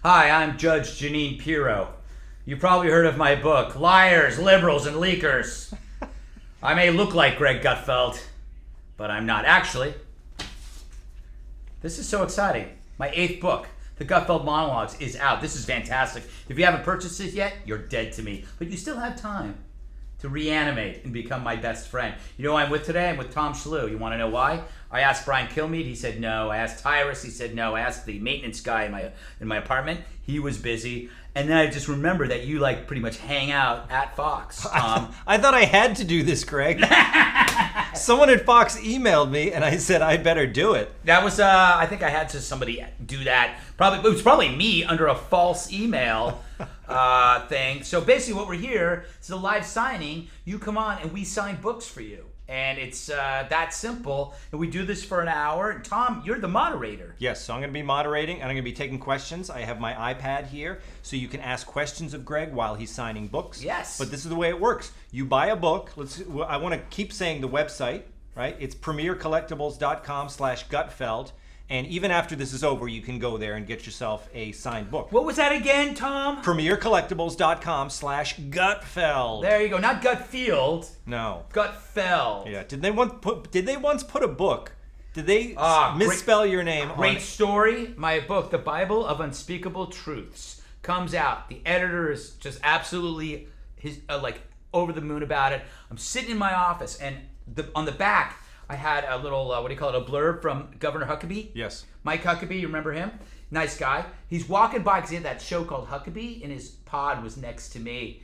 Hi, I'm Judge Janine Pirro. You probably heard of my book, Liars, Liberals, and Leakers. I may look like Greg Gutfeld, but I'm not. Actually, this is so exciting. My 8th book, The Gutfeld Monologues, is out. This is fantastic. If you haven't purchased it yet, you're dead to me. But you still have time to reanimate and become my best friend. You know who I'm with today? I'm with Tom Schlew. You want to know why? I asked Brian Kilmeade. He said no. I asked Tyrus. He said no. I asked the maintenance guy in my apartment. He was busy. And then I just remember that you like pretty much hang out at Fox, Tom. I thought I had to do this, Greg. Someone at Fox emailed me, and I said I better do it. That was, I think I had to somebody do that. It was probably me under a false email thing. So basically what we're here is a live signing. You come on and we sign books for you. And it's that simple. And we do this for an hour. And Tom, you're the moderator. Yes, so I'm going to be moderating, and I'm going to be taking questions. I have my iPad here, so you can ask questions of Greg while he's signing books. Yes. But this is the way it works. You buy a book. I want to keep saying the website, right? It's premiercollectibles.com/Gutfeld. And even after this is over, you can go there and get yourself a signed book. What was that again, Tom? premiercollectibles.com/Gutfeld. There you go. Not Gutfield. No. Gutfeld. Yeah. Did they once put a book? Did they misspell your name? Great story. My book, The Bible of Unspeakable Truths, comes out. The editor is just absolutely like over the moon about it. I'm sitting in my office, and on the back, I had a little, a blurb from Governor Huckabee. Yes. Mike Huckabee, you remember him? Nice guy. He's walking by because he had that show called Huckabee, and his pod was next to me.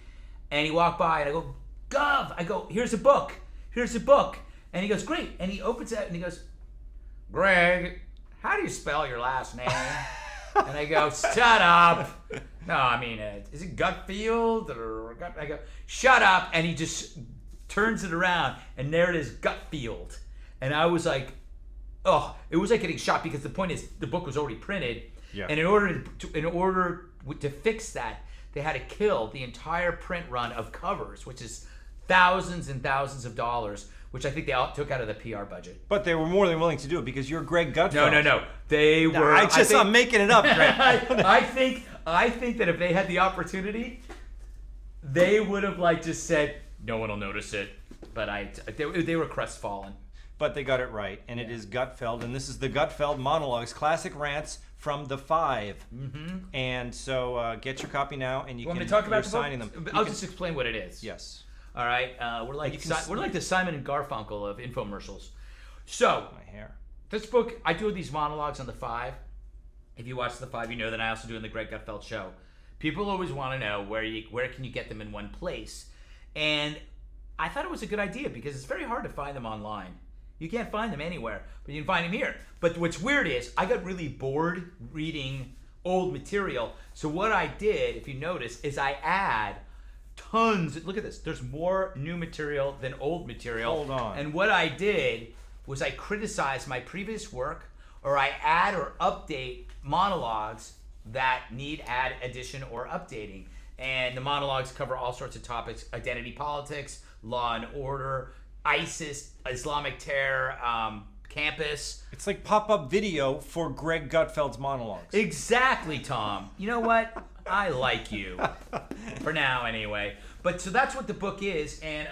And he walked by, and I go, Gov! I go, here's a book. Here's a book. And he goes, great. And he opens it, and he goes, Greg, how do you spell your last name? And I go, shut up. No, I mean, is it Gutfield? I go, shut up. And he just turns it around, and there it is, Gutfield. And I was like, oh, it was like getting shot, because the point is the book was already printed. Yeah. And in order to fix that, they had to kill the entire print run of covers, which is thousands and thousands of dollars, which I think they all took out of the PR budget. But they were more than willing to do it because you're Greg Gutfeld. No. They were. I'm making it up, Greg. I think that if they had the opportunity, they would have just said, no one will notice it. But they were crestfallen. But they got it right, and it is Gutfeld, and this is the Gutfeld Monologues, classic rants from the 5. Mm-hmm. And so get your copy now, and you want can me to talk about the signing book? them. I'll just explain what it is. Yes. All right. We're like the Simon and Garfunkel of infomercials. So My hair. This book, I do these monologues on the 5. If you watch the 5, you know that I also do in the Greg Gutfeld show. People always want to know where can you get them in one place, and I thought it was a good idea because it's very hard to find them online. You can't find them anywhere, but you can find them here. But what's weird is I got really bored reading old material. So what I did, if you notice, is I add tons. Look at this. There's more new material than old material. Hold on. And what I did was I criticized my previous work, or I add or update monologues that need addition or updating. And the monologues cover all sorts of topics: identity politics, law and order, ISIS, Islamic terror, campus. It's like pop-up video for Greg Gutfeld's monologues. Exactly, Tom. You know what? I like you. For now, anyway. But so that's what the book is, and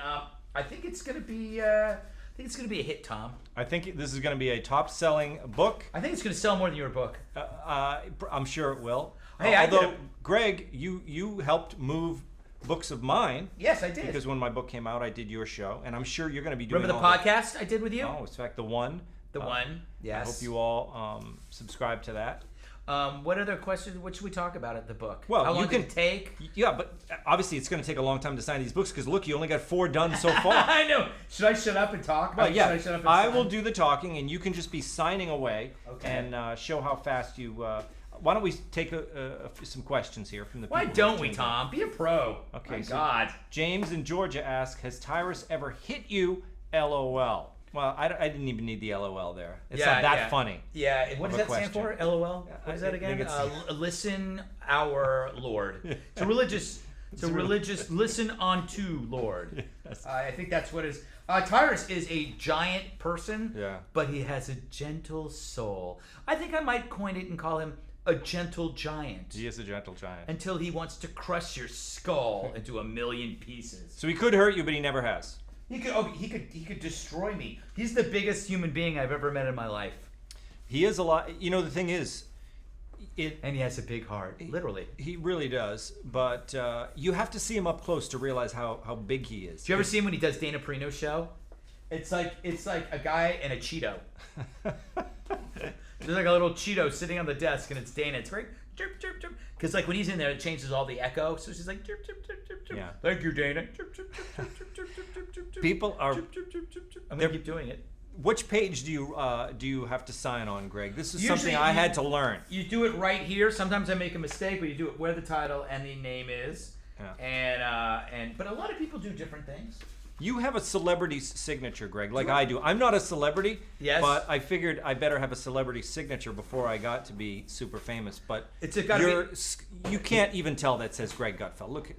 I think it's gonna be a hit, Tom. I think this is going to be a top-selling book. I think it's gonna sell more than your book. I'm sure it will. Hey, although, Greg, you helped move books of mine. Yes, I did. Because when my book came out, I did your show, and I'm sure you're going to be doing. Remember the podcast I did with you? Oh, in fact, the one. The one. Yes. I hope you all subscribe to that. What other questions? What should we talk about at the book? Well, how long did it take? Yeah, but obviously it's going to take a long time to sign these books because look, you only got 4 done so far. I know. Should I shut up and talk? Well, yeah. Should I shut up and I sign? will do the talking, and you can just be signing away and show how fast you. Why don't we take some questions here from the people? Why don't we, Tom? Be a pro. Okay. My So God. James in Georgia ask, has Tyrus ever hit you? LOL. Well, I didn't even need the LOL there. It's not that funny. Yeah. What does that stand for? LOL. Yeah, What is that again? it's- Listen, our Lord. It's a religious. Listen unto Lord. Yes. I think that's what it is. Tyrus is a giant person, Yeah. but he has a gentle soul. I think I might coin it and call him a gentle giant. He is a gentle giant. Until he wants to crush your skull into a million pieces. So he could hurt you, but he never has. He could destroy me. He's the biggest human being I've ever met in my life. He is a lot. You know, the thing is, and he has a big heart, literally. He really does. But you have to see him up close to realize how big he is. Do you ever see him when he does Dana Perino's show? It's like a guy and a Cheeto. There's like a little Cheeto sitting on the desk, and it's Dana. It's very chirp, chirp, chirp. Because like when he's in there, it changes all the echo. So she's like chirp, chirp, chirp, chirp, chirp. Yeah. Thank you, Dana. Chirp, chirp, chirp, chirp, chirp, chirp, chirp, chirp, chirp, chirp. People are. Chirp, chirp, chirp, chirp, chirp. I'm gonna keep doing it. Which page do you have to sign on, Greg? This is Usually something I had to learn. You do it right here. Sometimes I make a mistake, but you do it where the title and the name is. Yeah. But a lot of people do different things. You have a celebrity signature, Greg, like I do. I'm not a celebrity, but I figured I better have a celebrity signature before I got to be super famous. But you can't even tell that says Greg Gutfeld. Look at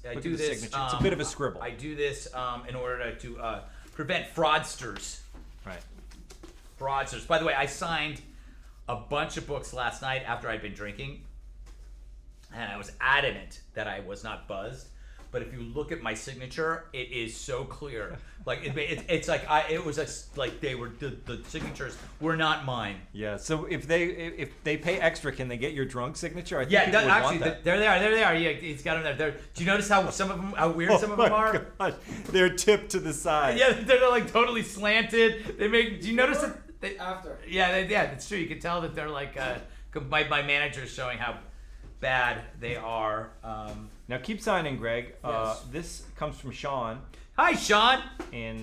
I do this. Signature. It's a bit of a scribble. I do this in order to prevent fraudsters. Right. Fraudsters. By the way, I signed a bunch of books last night after I'd been drinking, and I was adamant that I was not buzzed. But if you look at my signature, it is so clear. Like it's like the signatures were not mine. Yeah. So if they pay extra, can they get your drunk signature? I think actually, there they are. There they are. Yeah, he's got them there. Do you notice how how weird some of them are? Gosh. They're tipped to the side. Yeah, they're like totally slanted. Do you notice that? After. Yeah, it's true. You can tell that they're like my manager's showing how bad they are. Now keep signing, Greg. Yes. This comes from Sean. Hi, Sean. In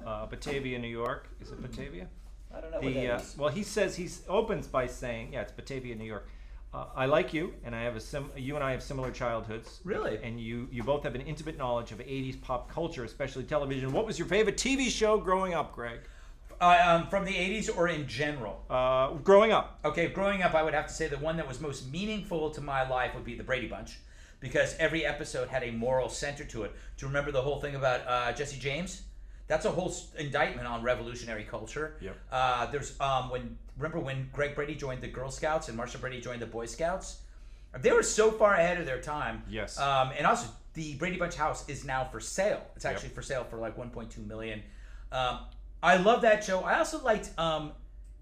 Batavia, New York. Is it Batavia? I don't know what that is. Well, he says opens by saying, it's Batavia, New York. I like you, and I have you and I have similar childhoods. Really? And you both have an intimate knowledge of 80s pop culture, especially television. What was your favorite TV show growing up, Greg? From the 80s or in general? Growing up. Okay, growing up, I would have to say the one that was most meaningful to my life would be the Brady Bunch, because every episode had a moral center to it. Do you remember the whole thing about Jesse James? That's a whole indictment on revolutionary culture. Yep. There's remember when Greg Brady joined the Girl Scouts and Marsha Brady joined the Boy Scouts? They were so far ahead of their time. Yes. And also, the Brady Bunch house is now for sale. It's actually for sale for like $1.2 million. I love that show. I also liked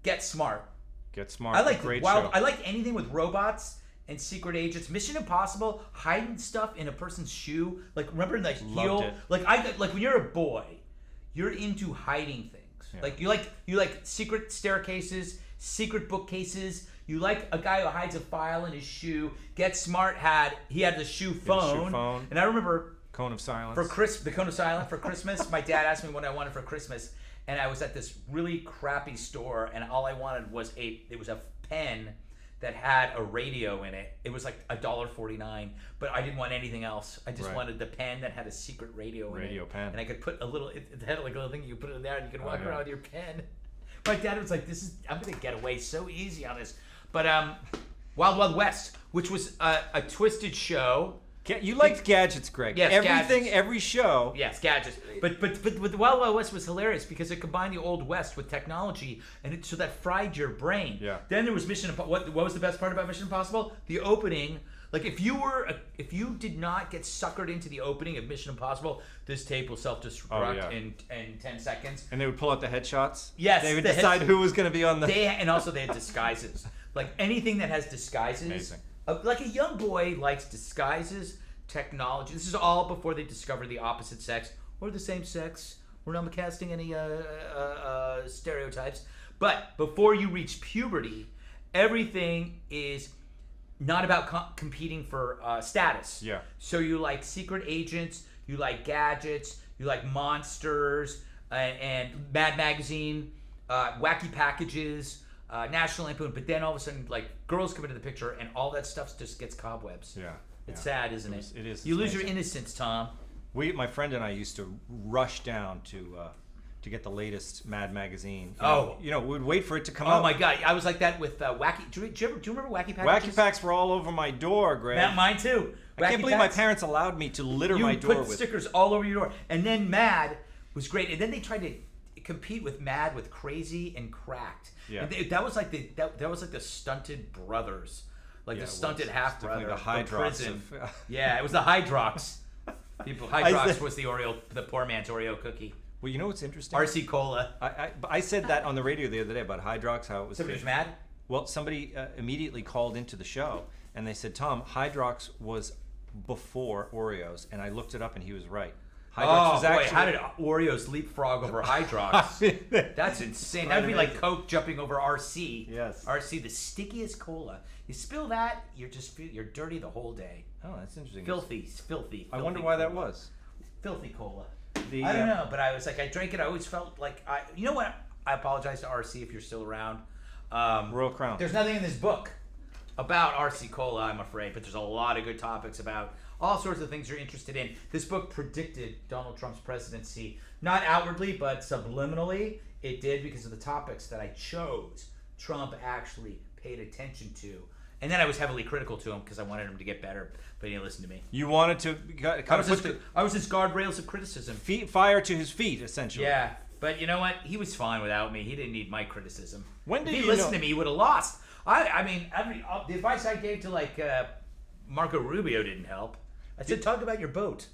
Get Smart. Get Smart. I like great show. show. I like anything with robots and secret agents. Mission Impossible, hiding stuff in a person's shoe. Like remember the heel? It. Like when you're a boy, you're into hiding things. Yeah. Like you like secret staircases, secret bookcases. You like a guy who hides a file in his shoe. Get Smart he had the shoe phone. And I remember Cone of Silence. the Cone of Silence for Christmas. My dad asked me what I wanted for Christmas, and I was at this really crappy store, and all I wanted was a pen that had a radio in it. It was like $1.49, but I didn't want anything else. I just wanted the pen that had a secret radio in it. Radio pen. And I could put it had like a little thing you could put it in there, and you could walk around with your pen. My dad was like, I'm gonna get away so easy on this. But Wild Wild West, which was a twisted show. You liked gadgets, Greg. Yes, everything, gadgets. Every show. Yes, gadgets. But the Wild Wild West was hilarious because it combined the Old West with technology, and so that fried your brain. Yeah. Then there was Mission Impossible. What was the best part about Mission Impossible? The opening. Like if you did not get suckered into the opening of Mission Impossible, this tape will self-destruct in 10 seconds. And they would pull out the headshots. Yes, they would decide who was going to be on the. And also they had disguises. Like anything that has disguises. Amazing. Like a young boy likes disguises, technology. This is all before they discover the opposite sex or the same sex. We're not casting any stereotypes. But before you reach puberty, everything is not about competing for status. Yeah. So you like secret agents, you like gadgets, you like monsters, and Mad Magazine, wacky packages, National Lampoon. But then all of a sudden, like girls come into the picture, and all that stuff just gets cobwebs. Yeah. It's sad, isn't it? It is. You lose your innocence, Tom. My friend and I used to rush down to get the latest Mad Magazine. We'd wait for it to come out. Oh my God, I was like that with Wacky. Do you remember Wacky Packages? Wacky Packs were all over my door, Greg. Mine too. I can't believe my parents allowed me to litter my door with stickers all over your door. And then Mad was great. And then they tried to compete with Mad, with Crazy, and Cracked. Yeah. And that was like the stunted brothers, like the stunted half brother. The Hydrox. Yeah, it was the Hydrox. Hydrox was the poor man's Oreo cookie. Well, you know what's interesting? RC Cola. I said that on the radio the other day about Hydrox, how it was. Somebody was mad? Well, somebody immediately called into the show, and they said, Tom, Hydrox was before Oreos, and I looked it up, and he was right. Hydrox was actually... wait, how did Oreos leapfrog over Hydrox? That's insane. That would be like Coke jumping over RC. Yes. RC, the stickiest cola. You spill that, you're dirty the whole day. Oh, that's interesting. Filthy. I wonder why that was. Filthy cola. I don't know, but I was like, I drank it. I always felt like you know what? I apologize to RC if you're still around. Royal Crown. There's nothing in this book about RC Cola, I'm afraid, but there's a lot of good topics about all sorts of things you're interested in. This book predicted Donald Trump's presidency, not outwardly, but subliminally. It did because of the topics that I chose. Trump actually paid attention to. And then I was heavily critical to him because I wanted him to get better, but he didn't listen to me. You wanted to I was his guardrails of criticism. Fire to his feet, essentially. Yeah, but you know what? He was fine without me. He didn't need my criticism. When did if he listened to me, he would have lost. I mean, the advice I gave to like Marco Rubio didn't help. I said, talk about your boat.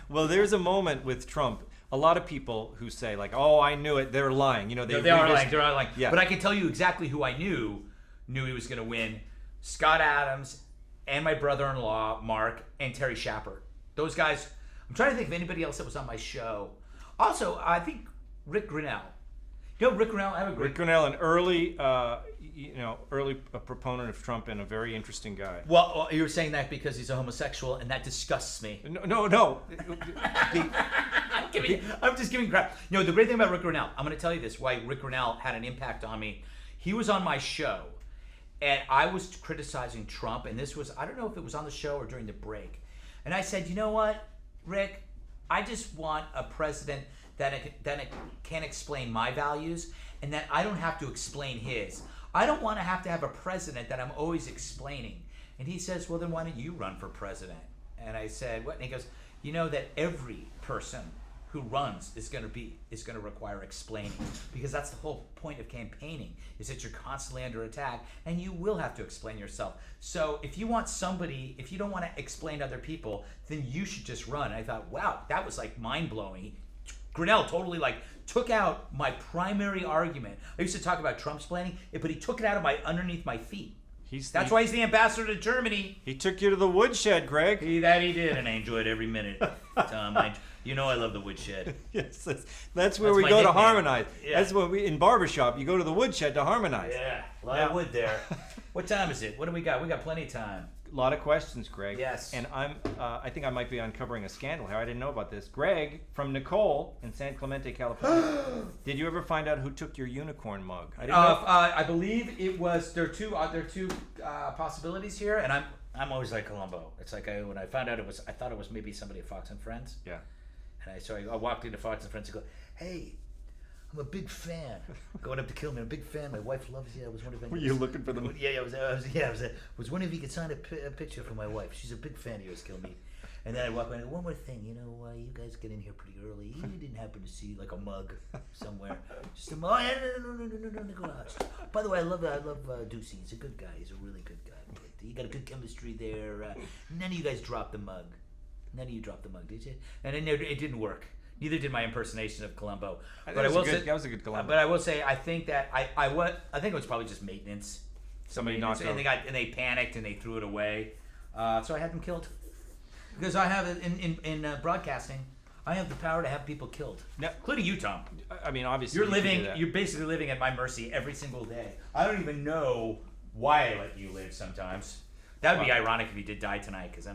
Well, there's a moment with Trump. A lot of people who say like, "Oh, I knew it," they're lying. You know, they are lying. They're lying. Yeah. But I can tell you exactly who I knew he was going to win: Scott Adams and my brother-in-law Mark and Terry Shapper. Those guys. I'm trying to think of anybody else that was on my show. Also, I think Rick Grinnell. You know, Rick Grinnell. Rick Grinnell, an early proponent of Trump and a very interesting guy. Well, you were saying that because he's a homosexual, and that disgusts me. No. I'm just giving crap. You know, the great thing about Rick Grinnell, I'm going to tell you this, why Rick Grinnell had an impact on me. He was on my show, and I was criticizing Trump, and this was, I don't know if it was on the show or during the break. And I said, you know what, Rick, I just want a president that can explain my values and that I don't have to explain his. I don't want to have a president that I'm always explaining. And he says, well, then why don't you run for president? And I said, what? And he goes, you know that every person who runs is going to require explaining, because that's the whole point of campaigning, is that you're constantly under attack and you will have to explain yourself. So if you don't want to explain to other people, then you should just run. And I thought, wow, that was like mind-blowing. Grinnell totally took out my primary argument. I used to talk about Trumpsplaining, but he took it out of underneath my feet. That's why he's the ambassador to Germany. He took you to the woodshed, Greg. He did, and I enjoyed every minute. Tom, I love the woodshed. Yes, that's where we go to harmonize. Yeah. That's what in barbershop, you go to the woodshed to harmonize. Yeah, a lot of wood there. What time is it? What do we got? We got plenty of time. A lot of questions, Greg. Yes. And I think I might be uncovering a scandal here. I didn't know about this. Greg, from Nicole in San Clemente, California. Did you ever find out who took your unicorn mug? I didn't know. I believe it was. There are two possibilities here, and I'm always like Columbo. It's like when I found out I thought it was maybe somebody at Fox and Friends. Yeah. And I walked into Fox and Friends and go, hey, I'm a big fan. Going up to kill me. I'm a big fan. My wife loves you. I was wondering if were you looking for them? Yeah, I was wondering if you could sign a picture for my wife. She's a big fan of yours, Kill Me. And then I walk in. One more thing, you guys get in here pretty early. You didn't happen to see like a mug somewhere. Just a mug. No, Nicholas. By the way, I love Ducey. He's a good guy. He's a really good guy. But you got a good chemistry there. None of you guys dropped the mug. None of you dropped the mug, did you? And it didn't work. Neither did my impersonation of Columbo. That was a good Columbo. But I will say, I think that I think it was probably just maintenance. Somebody knocked it over. And they panicked and they threw it away. So I had them killed. Because I have in broadcasting, I have the power to have people killed, including you, Tom. I mean, obviously, you're basically living at my mercy every single day. I don't even know why I let you live sometimes. That would be ironic if he did die tonight, because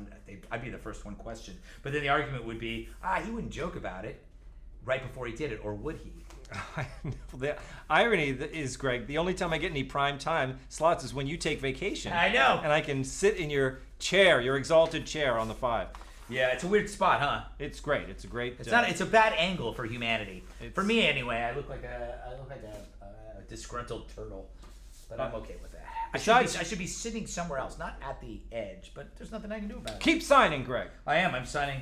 I'd be the first one questioned. But then the argument would be, he wouldn't joke about it right before he did it, or would he? The irony is, Greg, the only time I get any prime time slots is when you take vacation. I know. And I can sit in your chair, your exalted chair on the 5. Yeah, it's a weird spot, huh? It's great. It's a great. It's a bad angle for humanity. For me, anyway. I look like a disgruntled turtle, but I'm okay with that. I should be sitting somewhere else, not at the edge. But there's nothing I can do about it. Keep signing, Greg. I am. I'm signing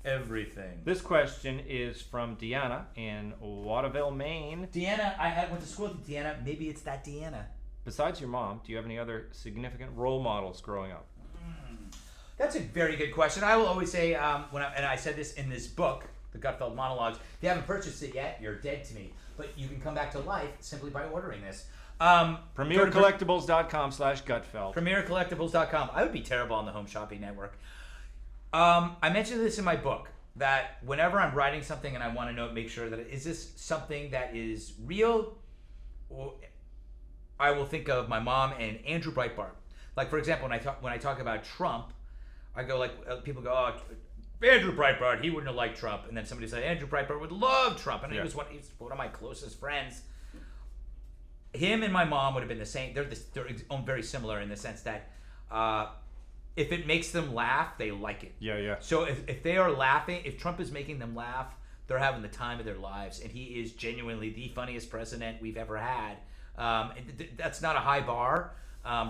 everything. This question is from Deanna in Waterville, Maine. Deanna, I went to school with Deanna. Maybe it's that Deanna. Besides your mom, do you have any other significant role models growing up? That's a very good question. I will always say, and I said this in this book, the Gutfeld Monologues, if you haven't purchased it yet, you're dead to me. But you can come back to life simply by ordering this. PremierCollectibles.com/Gutfeld. PremierCollectibles.com. I would be terrible on the Home Shopping Network. I mentioned this in my book, that whenever I'm writing something and I want to make sure that is this something that is real, or I will think of my mom and Andrew Breitbart. Like, for example, when I talk about Trump, I go like, people go, oh, Andrew Breitbart, he wouldn't have liked Trump. And then somebody said, Andrew Breitbart would love Trump. And he's one of my closest friends. Him and my mom would have been the same. They're very similar in the sense that if it makes them laugh, they like it. Yeah. So if they are laughing, if Trump is making them laugh, they're having the time of their lives. And he is genuinely the funniest president we've ever had. That's not a high bar.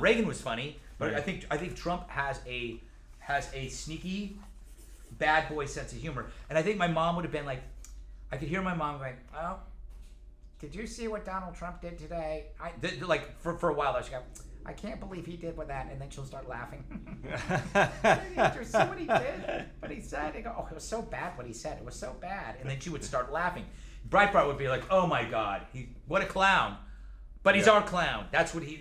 Reagan was funny, but right. I think Trump has a sneaky bad boy sense of humor. And I think my mom would have been like, I could hear my mom going, oh, did you see what Donald Trump did today? Like for a while, she'll go, I can't believe he did with that, and then she'll start laughing. Did you see what he did? What he said? They go, oh, it was so bad what he said. It was so bad. And then she would start laughing. Breitbart would be like, oh my God, what a clown. But he's our clown. That's what I think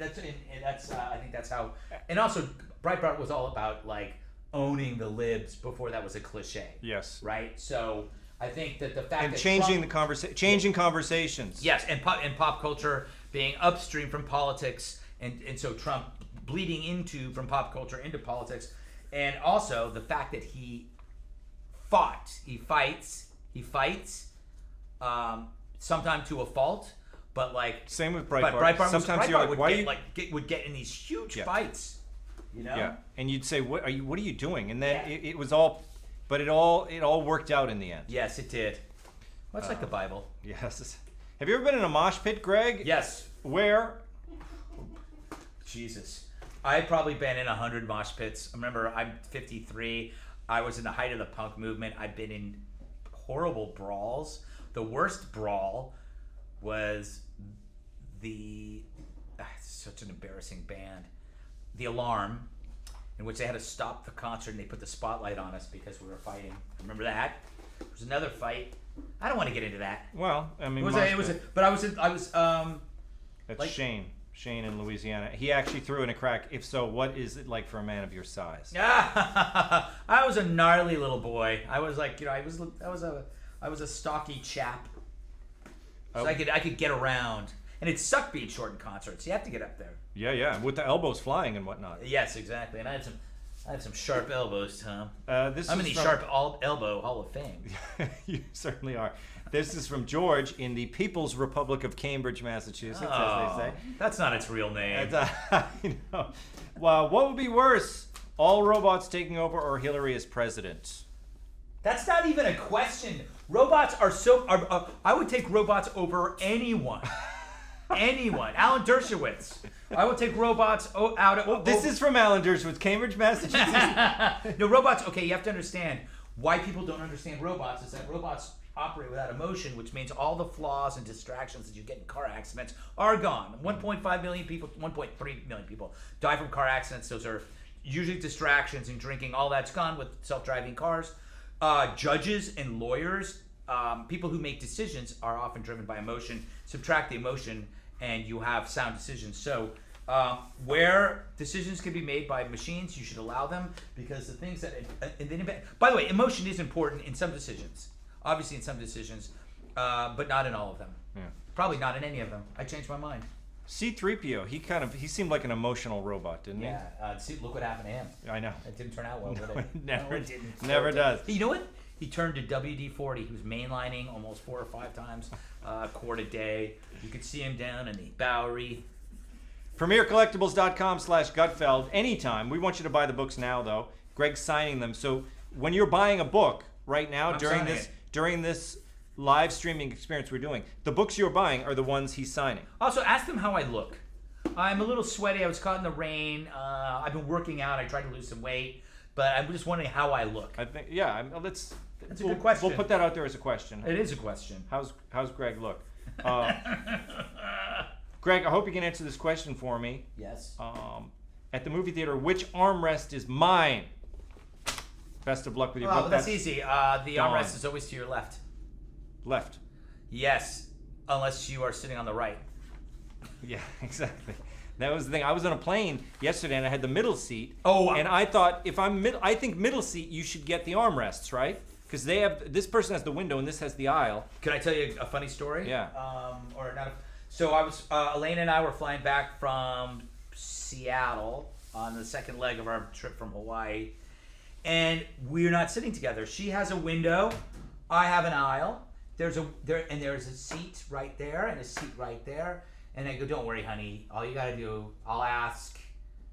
that's how. And also, Breitbart was all about like owning the libs before that was a cliche. Yes. Right. So I think that the fact and that changing conversations. Yes, and pop culture being upstream from politics, and so Trump bleeding from pop culture into politics, and also the fact that he fights, sometimes to a fault. But like same with Breitbart. But Breitbart sometimes would get in these huge fights, you know. Yeah, and you'd say, "What are you doing?" And then it was all, but it all worked out in the end. Yes, it did. Much like the Bible. Yes. Have you ever been in a mosh pit, Greg? Yes. Where? Jesus, I've probably been in 100 mosh pits. I remember, I'm 53. I was in the height of the punk movement. I've been in horrible brawls. The worst brawl was such an embarrassing band, The Alarm, in which they had to stop the concert and they put the spotlight on us because we were fighting. Remember that? There was another fight. I don't want to get into that. Well, I mean, that's Shane in Louisiana. He actually threw in a crack. If so, what is it like for a man of your size? I was a gnarly little boy. I was like, I was a stocky chap. So I could get around. And it sucked being short in concerts. You have to get up there. Yeah, with the elbows flying and whatnot. Yes, exactly. And I had some sharp elbows, Tom. I'm in the Sharp Elbow Hall of Fame. You certainly are. This is from George in the People's Republic of Cambridge, Massachusetts, as they say. That's not its real name. Well, what would be worse? All robots taking over or Hillary as president? That's not even a question. Robots are I would take robots over anyone. Anyone. Alan Dershowitz. I would take robots out of... This is from Alan Dershowitz, Cambridge, Massachusetts. No, robots... Okay, you have to understand why people don't understand robots is that robots operate without emotion, which means all the flaws and distractions that you get in car accidents are gone. 1.5 million people, 1.3 million people die from car accidents. Those are usually distractions and drinking. All that's gone with self-driving cars. Judges and lawyers, people who make decisions are often driven by emotion. Subtract the emotion and you have sound decisions. So where decisions can be made by machines, you should allow them, because the things that... by the way, emotion is important in some decisions. Obviously in some decisions, but not in all of them. Yeah. Probably not in any of them. I changed my mind. C-3PO, he seemed like an emotional robot, didn't he? Yeah, look what happened to him. I know. It didn't turn out well, did it? Never, it didn't. Never does. You know what? He turned to WD-40. He was mainlining almost 4 or 5 times, a quart a day. You could see him down in the Bowery. PremierCollectibles.com/Gutfeld. Anytime. We want you to buy the books now, though. Greg's signing them. So when you're buying a book right now during this live streaming experience we're doing, the books you're buying are the ones he's signing. Also, ask them how I look. I'm a little sweaty. I was caught in the rain. I've been working out. I tried to lose some weight. but I'm just wondering how I look. I think, that's a good question. We'll put that out there as a question. It is a question. How's Greg look? Greg, I hope you can answer this question for me. Yes. At the movie theater, which armrest is mine? Best of luck with your book. That's easy. The armrest is always to your left. Left. Yes, unless you are sitting on the right. Yeah, exactly. That was the thing. I was on a plane yesterday and I had the middle seat. Oh, and I thought I think middle seat you should get the armrests, right? Because this person has the window and this has the aisle. Can I tell you a funny story? Yeah. Or not. So I was Elaine and I were flying back from Seattle on the second leg of our trip from Hawaii, and we're not sitting together. She has a window. I have an aisle. There's a seat right there and a seat right there. And I go, don't worry, honey. All you got to do, I'll ask.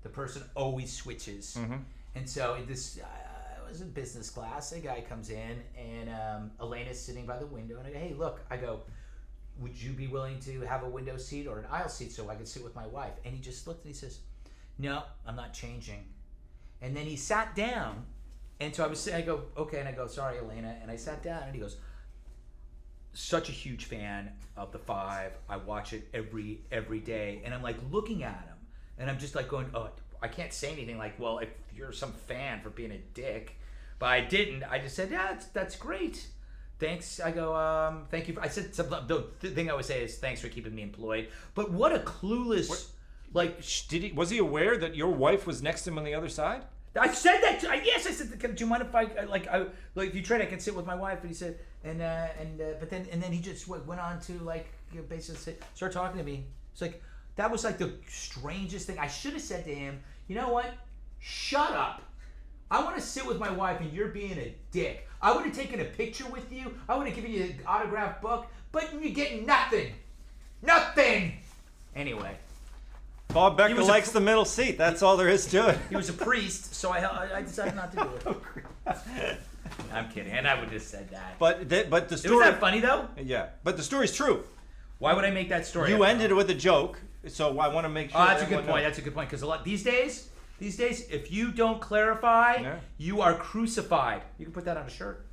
The person always switches. Mm-hmm. And so this, it was in business class. A guy comes in, and Elena's sitting by the window. And I go, hey, look. I go, would you be willing to have a window seat or an aisle seat so I could sit with my wife? And he just looked and he says, no, I'm not changing. And then he sat down. And so I go, okay. And I go, sorry, Elena. And I sat down, and he goes, such a huge fan of The Five. I watch it every day, and I'm like looking at him, and I'm just like going, oh, I can't say anything like, well, if you're some fan for being a dick, but I didn't. I just said, yeah, that's great. Thanks. I go, thank you. I said the thing I always say is thanks for keeping me employed. But what a clueless, was he aware that your wife was next to him on the other side? I said that. Yes, I said. Do you mind if I if you trade, I can sit with my wife? And he said, but then he just went on to basically start talking to me. It's like that was like the strangest thing. I should have said to him, you know what? Shut up. I want to sit with my wife, and you're being a dick. I would have taken a picture with you. I would have given you an autographed book, but you're getting nothing. Nothing. Anyway. Bob Becker likes the middle seat. That's all there is to it. He was a priest, so I decided not to do it. I'm kidding, and I would have said that. But the story... Was that funny, though? Yeah, but the story's true. Why would I make that story? You ended it with a joke, so I want to make sure... Oh, that's a good point. That's a good point, because these days, if you don't clarify, you are crucified. You can put that on a shirt.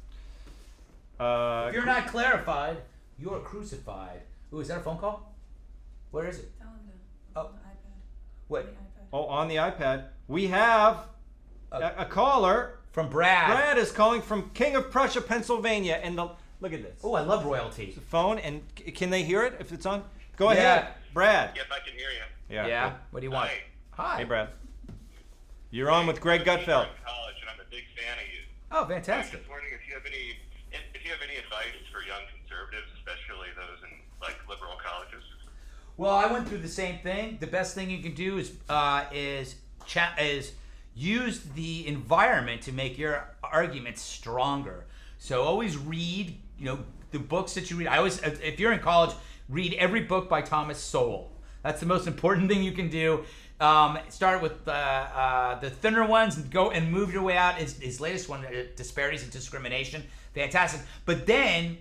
If you're not clarified, you are crucified. Ooh, is that a phone call? Where is it? Oh. What? Oh, on the iPad. We have a caller. From Brad. Brad is calling from King of Prussia, Pennsylvania. And look at this. Oh, I love royalty. It's a phone, and can they hear it if it's on? Go ahead, Brad. Yep, I can hear you. Yeah. What do you want? Hi. Hey, Brad. You're on with Greg Gutfeld. I'm in college, and I'm a big fan of you. Oh, fantastic. I'm just wondering if you have any advice for young conservatives, especially those in liberal colleges. Well, I went through the same thing. The best thing you can do is use the environment to make your arguments stronger. So always read, the books that you read. If you're in college, read every book by Thomas Sowell. That's the most important thing you can do. Start with the thinner ones and go and move your way out. His latest one, Disparities and Discrimination, fantastic. But then.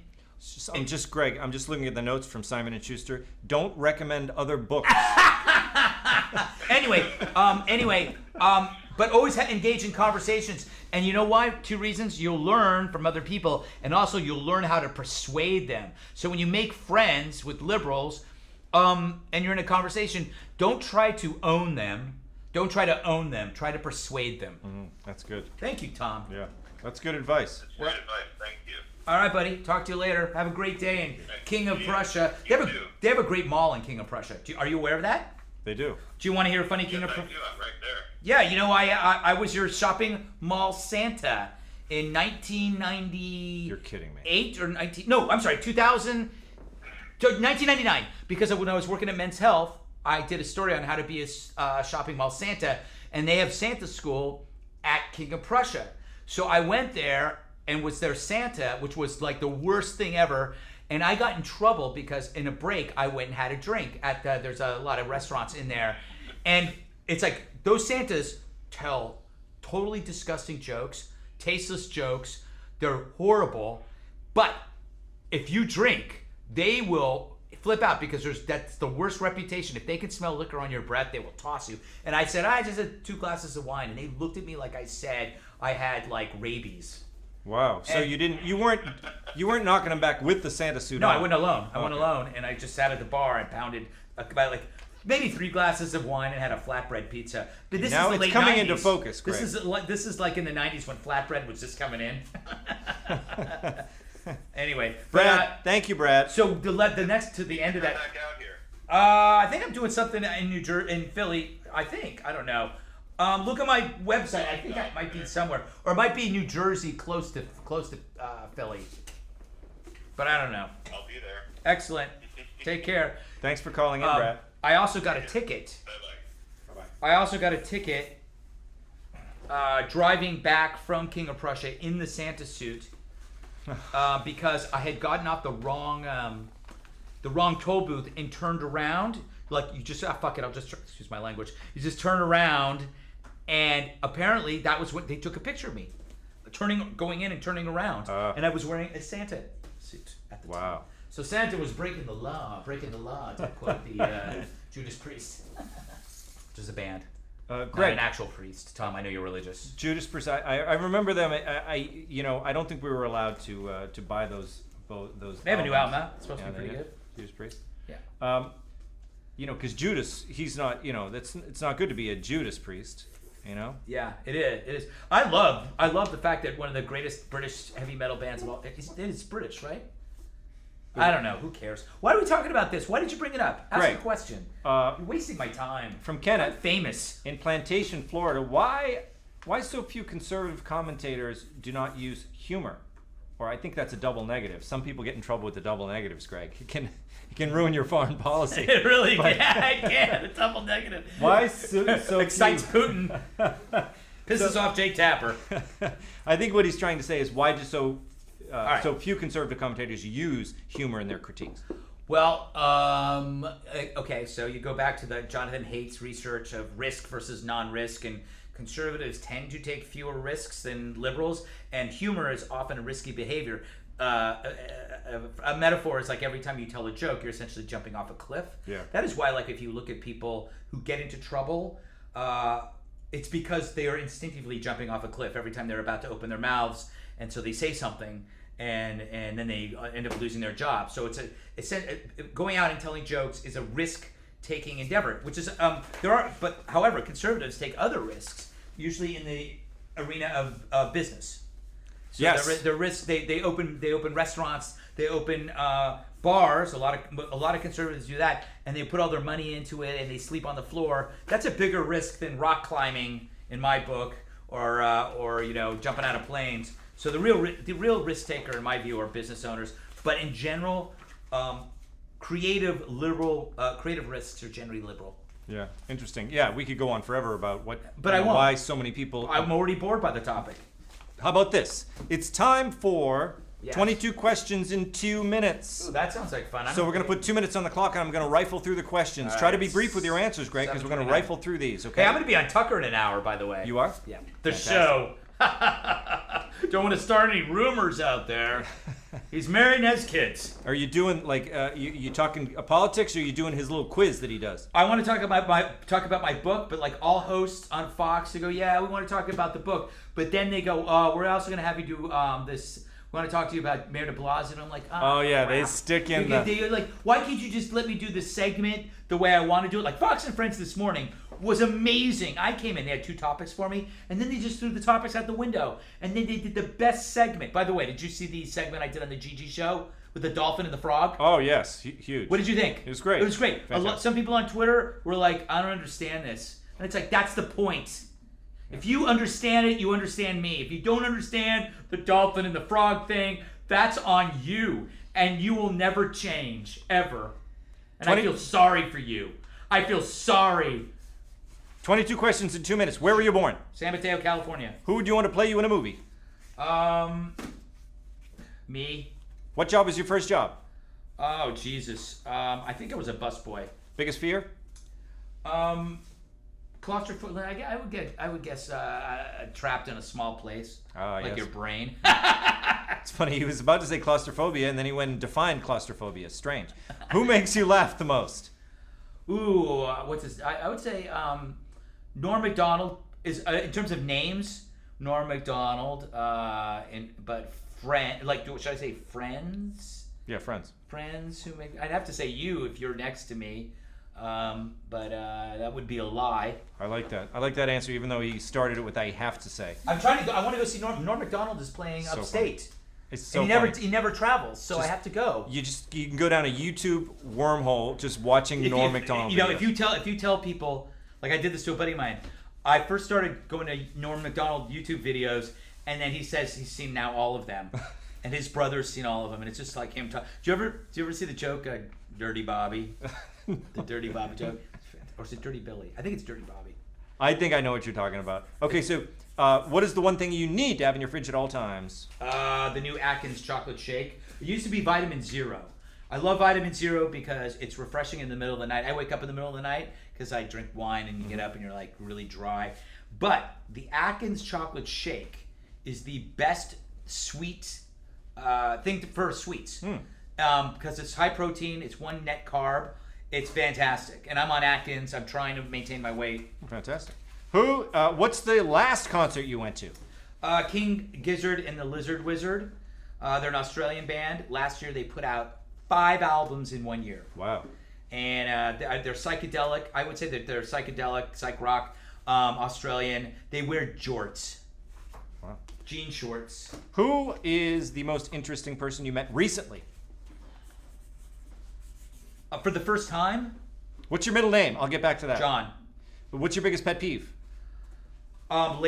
And just Greg, I'm just looking at the notes from Simon & Schuster. Don't recommend other books. Anyway, but always engage in conversations. And you know why? 2 reasons. You'll learn from other people, and also you'll learn how to persuade them. So when you make friends with liberals, and you're in a conversation, don't try to own them. Don't try to own them. Try to persuade them. Mm-hmm. That's good. Thank you, Tom. Yeah, that's good advice. That's great advice. Thank you. All right, buddy. Talk to you later. Have a great day in King of Prussia. They have a great mall in King of Prussia. Are you aware of that? They do. Do you want to hear a funny King of Prussia? I do. I'm right there. Yeah, I was your shopping mall Santa in 1990. You're kidding me. 8 or 19? No, I'm sorry, 2000. 1999. Because when I was working at Men's Health, I did a story on how to be a shopping mall Santa, and they have Santa school at King of Prussia. So I went there and was their Santa, which was like the worst thing ever. And I got in trouble because in a break, I went and had a drink at there's a lot of restaurants in there. And it's like those Santas tell totally disgusting jokes, tasteless jokes. They're horrible. But if you drink, they will flip out because that's the worst reputation. If they can smell liquor on your breath, they will toss you. And I said, I just had 2 glasses of wine, and they looked at me like I said I had like rabies. Wow. So you weren't knocking them back with the Santa suit on? No, I went alone. I went alone, and I just sat at the bar and pounded about like maybe 3 glasses of wine and had a flatbread pizza. But this now is the it's late coming 90s. into focus, Greg. This is like in the 90s when flatbread was just coming in. Anyway, Brad, thank you, Brad. So the next to the end of that. Back out here. I think I'm doing something in Philly. I don't know. Look at my website. I think I might be somewhere, or it might be New Jersey, close to Philly. But I don't know. I'll be there. Excellent. Take care. Thanks for calling in, Brad. I also got a ticket. Bye-bye. I also got a ticket driving back from King of Prussia in the Santa suit because I had gotten off the wrong toll booth and turned around. Like you just fuck it. I'll just excuse my language. You just turn around, and apparently that was what they took a picture of me, going in and turning around, and I was wearing a Santa suit at the time. Wow. So Santa was breaking the law, to quote the Judas Priest, which is a band. Greg, Not an actual priest. Tom, I know you're religious. Judas Priest. I remember them. I don't think we were allowed to buy those. They have a new album out. It's supposed to be pretty good. Judas Priest. Yeah. Because Judas, he's not. It's not good to be a Judas Priest. Yeah, it is. It is. I love the fact that one of the greatest British heavy metal bands of all. It's British, right? I don't know. Who cares? Why are we talking about this? Why did you bring it up? Ask Greg, a question. You're wasting my time. From Kenneth, I'm famous in Plantation, Florida. Why so few conservative commentators do not use humor? Or I think that's a double negative. Some people get in trouble with the double negatives, Greg. It can ruin your foreign policy. It really can. A double negative. Why so excites few? Putin? Pisses off Jake Tapper. I think what he's trying to say is why do so few conservative commentators use humor in their critiques? Well, okay, so you go back to the Jonathan Haidt's research of risk versus non-risk, and conservatives tend to take fewer risks than liberals, and humor is often a risky behavior. A metaphor is like every time you tell a joke, you're essentially jumping off a cliff. Yeah. That is why, like, if you look at people who get into trouble, it's because they are instinctively jumping off a cliff every time they're about to open their mouths, and so they say something, and then they end up losing their job. So it's going out and telling jokes is a risk-taking endeavor, which is however, conservatives take other risks, usually in the arena of business. So yes, the risk they open restaurants, they open bars. A lot of conservatives do that, and they put all their money into it, and they sleep on the floor. That's a bigger risk than rock climbing, in my book, or jumping out of planes. So the real risk taker, in my view, are business owners. But in general, creative risks are generally liberal. Yeah, interesting. Yeah, we could go on forever about why so many people. I'm already bored by the topic. How about this? It's time for 22 questions in 2 minutes. Ooh, that sounds like fun. So we're going to put 2 minutes on the clock, and I'm going to rifle through the questions. Try to be brief with your answers, Greg, because we're going to rifle through these, okay? Hey, I'm going to be on Tucker in an hour, by the way. You are? Yeah. The show. Don't want to start any rumors out there. He's married and has kids. Are you doing, you talking politics, or are you doing his little quiz that he does? I want to talk about my book, but like all hosts on Fox, they go, yeah, we want to talk about the book. But then they go, we're also going to have you do this. We want to talk to you about Mayor de Blasio. And I'm like, oh yeah, crap. they stick in They're like, why can't you just let me do this segment the way I want to do it? Like Fox and Friends this morning was amazing. I came in, they had 2 topics for me, and then they just threw the topics out the window. And then they did the best segment. By the way, did you see the segment I did on the Gigi show with the dolphin and the frog? Oh yes, huge. What did you think? It was great. It was great. Some people on Twitter were like, I don't understand this. And it's like, that's the point. If you understand it, you understand me. If you don't understand the dolphin and the frog thing, that's on you. And you will never change, ever. And I feel sorry for you. I feel sorry. 22 questions in 2 minutes. Where were you born? San Mateo, California. Who would you want to play you in a movie? Me. What job was your first job? Oh, Jesus. I think I was a busboy. Biggest fear? Claustrophobia. I would guess trapped in a small place, like yes. your brain. It's funny. He was about to say claustrophobia, and then he went and defined claustrophobia. Strange. Who makes you laugh the most? Ooh, what's this? I would say Norm Macdonald is in terms of names. Norm Macdonald, but friend, like, should I say friends? Yeah, friends. Friends who make. I'd have to say you if you're next to me, but that would be a lie. I like that. I like that answer, even though he started it with "I have to say." I'm trying to go. I want to go see Norm. Norm Macdonald is playing So upstate. Funny. It's so and he never travels, so I Just- have to go. You can go down a YouTube wormhole just watching Norm Macdonald. You know, videos. if you tell people, like I did this to a buddy of mine. I first started going to Norm Macdonald YouTube videos, and then he says he's seen now all of them, and his brother's seen all of them, and it's just like him. Do you ever see the joke, Dirty Bobby, the Dirty Bobby joke, or is it Dirty Billy? I think it's Dirty Bobby. I think I know what you're talking about. Okay, so what is the one thing you need to have in your fridge at all times? The new Atkins chocolate shake. It used to be Vitamin Zero. I love Vitamin Zero because it's refreshing in the middle of the night. I wake up in the middle of the night because I drink wine and you get up and you're like really dry. But the Atkins chocolate shake is the best sweet thing for sweets because it's high protein. It's one net carb. It's fantastic. And I'm on Atkins. I'm trying to maintain my weight. Fantastic. What's the last concert you went to? King Gizzard and the Lizard Wizard. They're an Australian band. Last year they put out 5 albums in 1 year. Wow. And they're psychedelic. I would say that they're psychedelic, psych rock, Australian. They wear jorts. Wow. Jean shorts. Who is the most interesting person you met recently? For the first time? What's your middle name? I'll get back to that. John. What's your biggest pet peeve? I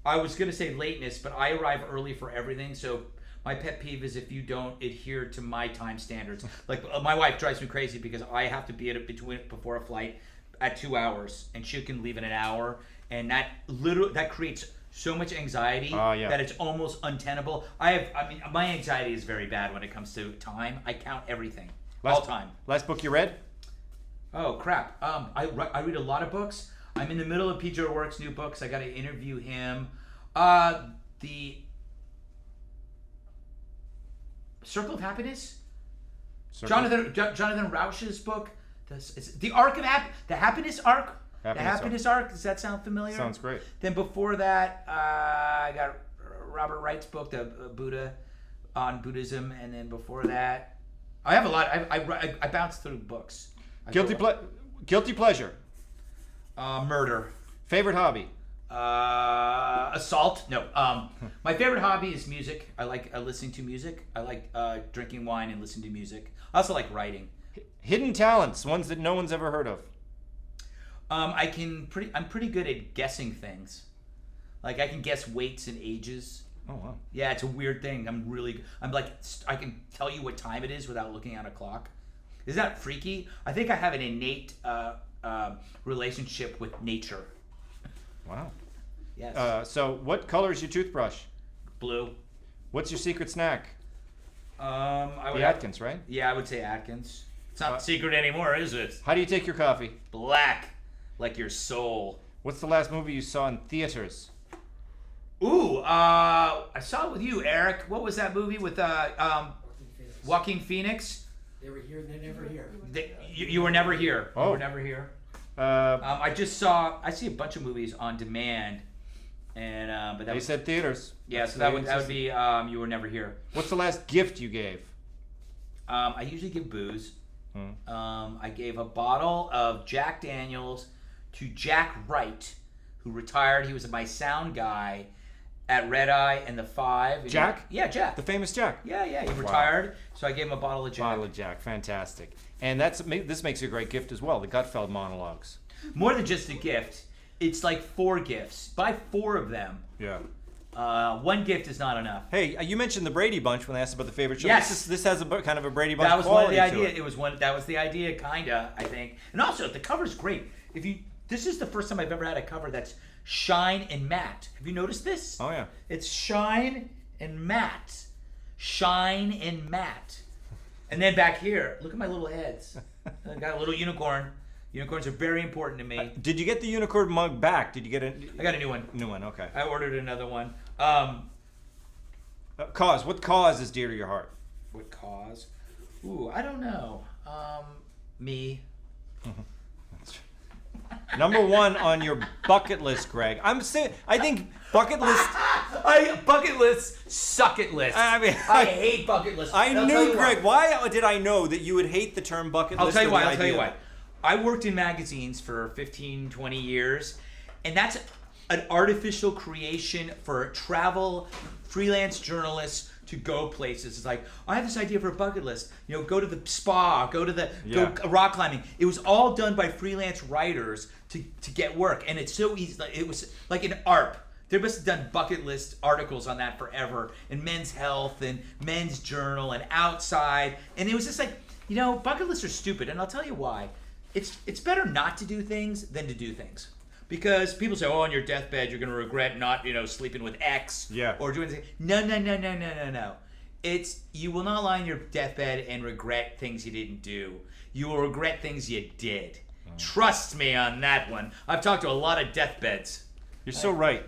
was going to say lateness, but I arrive early for everything, so my pet peeve is if you don't adhere to my time standards. Like, my wife drives me crazy because I have to be before a flight at 2 hours, and she can leave in an hour, and that creates so much anxiety that it's almost untenable. My anxiety is very bad when it comes to time. I count everything, all time. Last book you read? Oh, crap. I read a lot of books. I'm in the middle of PJ O'Rourke's new books. I got to interview him. The Circle of Happiness? Jonathan Rauch's book. The Arc of the Happiness Arc? The Happiness Arc. Does that sound familiar? Sounds great. Then before that, I got Robert Wright's book, The Buddha on Buddhism. And then before that, I have a lot. I bounce through books. Guilty pleasure. Murder. Favorite hobby? Assault. No. My favorite hobby is music. I like listening to music. I like drinking wine and listening to music. I also like writing. Hidden talents, ones that no one's ever heard of. I'm pretty good at guessing things. Like I can guess weights and ages. Oh wow. Yeah, it's a weird thing. I can tell you what time it is without looking at a clock. Is that freaky? I think I have an innate relationship with nature. Wow. Yes. So what color is your toothbrush? Blue. What's your secret snack? Atkins, right? Yeah, I would say Atkins. It's not secret anymore, is it? How do you take your coffee? Black, like your soul. What's the last movie you saw in theaters? Ooh, I saw it with you, Eric. What was that movie with Joaquin Phoenix? They were here, they're never here. You were never here. Oh. You were never here. I see a bunch of movies on demand, and but that said theaters. Yeah, so that would be You Were Never Here. What's the last gift you gave? I usually give booze. I gave a bottle of Jack Daniels to Jack Wright, who retired. He was my sound guy at Redeye and the Five. Jack? Yeah, Jack. The famous Jack. Yeah. He retired, so I gave him a bottle of Jack. Bottle of Jack, fantastic. And this makes you a great gift as well, the Gutfeld Monologues. More than just a gift. It's like 4 gifts. Buy 4 of them. Yeah. 1 gift is not enough. Hey, you mentioned the Brady Bunch when they asked about the favorite show. Yes. This has kind of a Brady Bunch. That was one of the idea. ideas. That was the idea, kinda, I think. And also, the cover's great. This is the first time I've ever had a cover that's shine and matte. Have you noticed this? Oh yeah. It's shine and matte. Shine and matte. And then back here, look at my little heads. I got a little unicorn. Unicorns are very important to me. Did you get the unicorn mug back? Did you get I got a new one. New one, okay. I ordered another one. Cause. What cause is dear to your heart? What cause? Ooh, I don't know. Me. Number one on your bucket list, Greg. I think bucket list. Bucket lists suck at lists. I hate bucket lists. I knew, Greg. Why did I know that you would hate the term bucket list? I'll tell you why. I worked in magazines for 15, 20 years, and that's an artificial creation for travel freelance journalists to go places. It's like, I have this idea for a bucket list. Go to the spa, go rock climbing. It was all done by freelance writers to get work, and it's so easy. It was like an ARP. They must have done bucket list articles on that forever, and Men's Health and Men's Journal and Outside, and it was just like, bucket lists are stupid, and I'll tell you why. It's better not to do things than to do things. Because people say, on your deathbed, you're going to regret not, sleeping with X or doing anything. No. You will not lie on your deathbed and regret things you didn't do. You will regret things you did. Trust me on that one. I've talked to a lot of deathbeds. You're so right.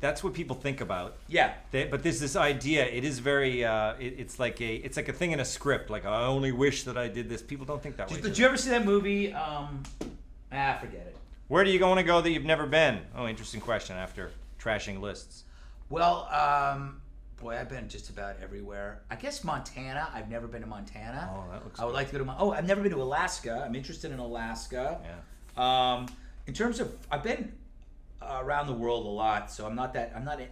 That's what people think about. Yeah. But there's this idea. It is very. It's like a thing in a script. Like, I only wish that I did this. People don't think that way. Did you ever see that movie? Forget it. Where do you want to go that you've never been? Oh, interesting question. After trashing lists. Well, I've been just about everywhere. I guess Montana. I've never been to Montana. Oh, that looks. I would like to go to. I've never been to Alaska. I'm interested in Alaska. Yeah. In terms of, I've been around the world a lot, so I'm not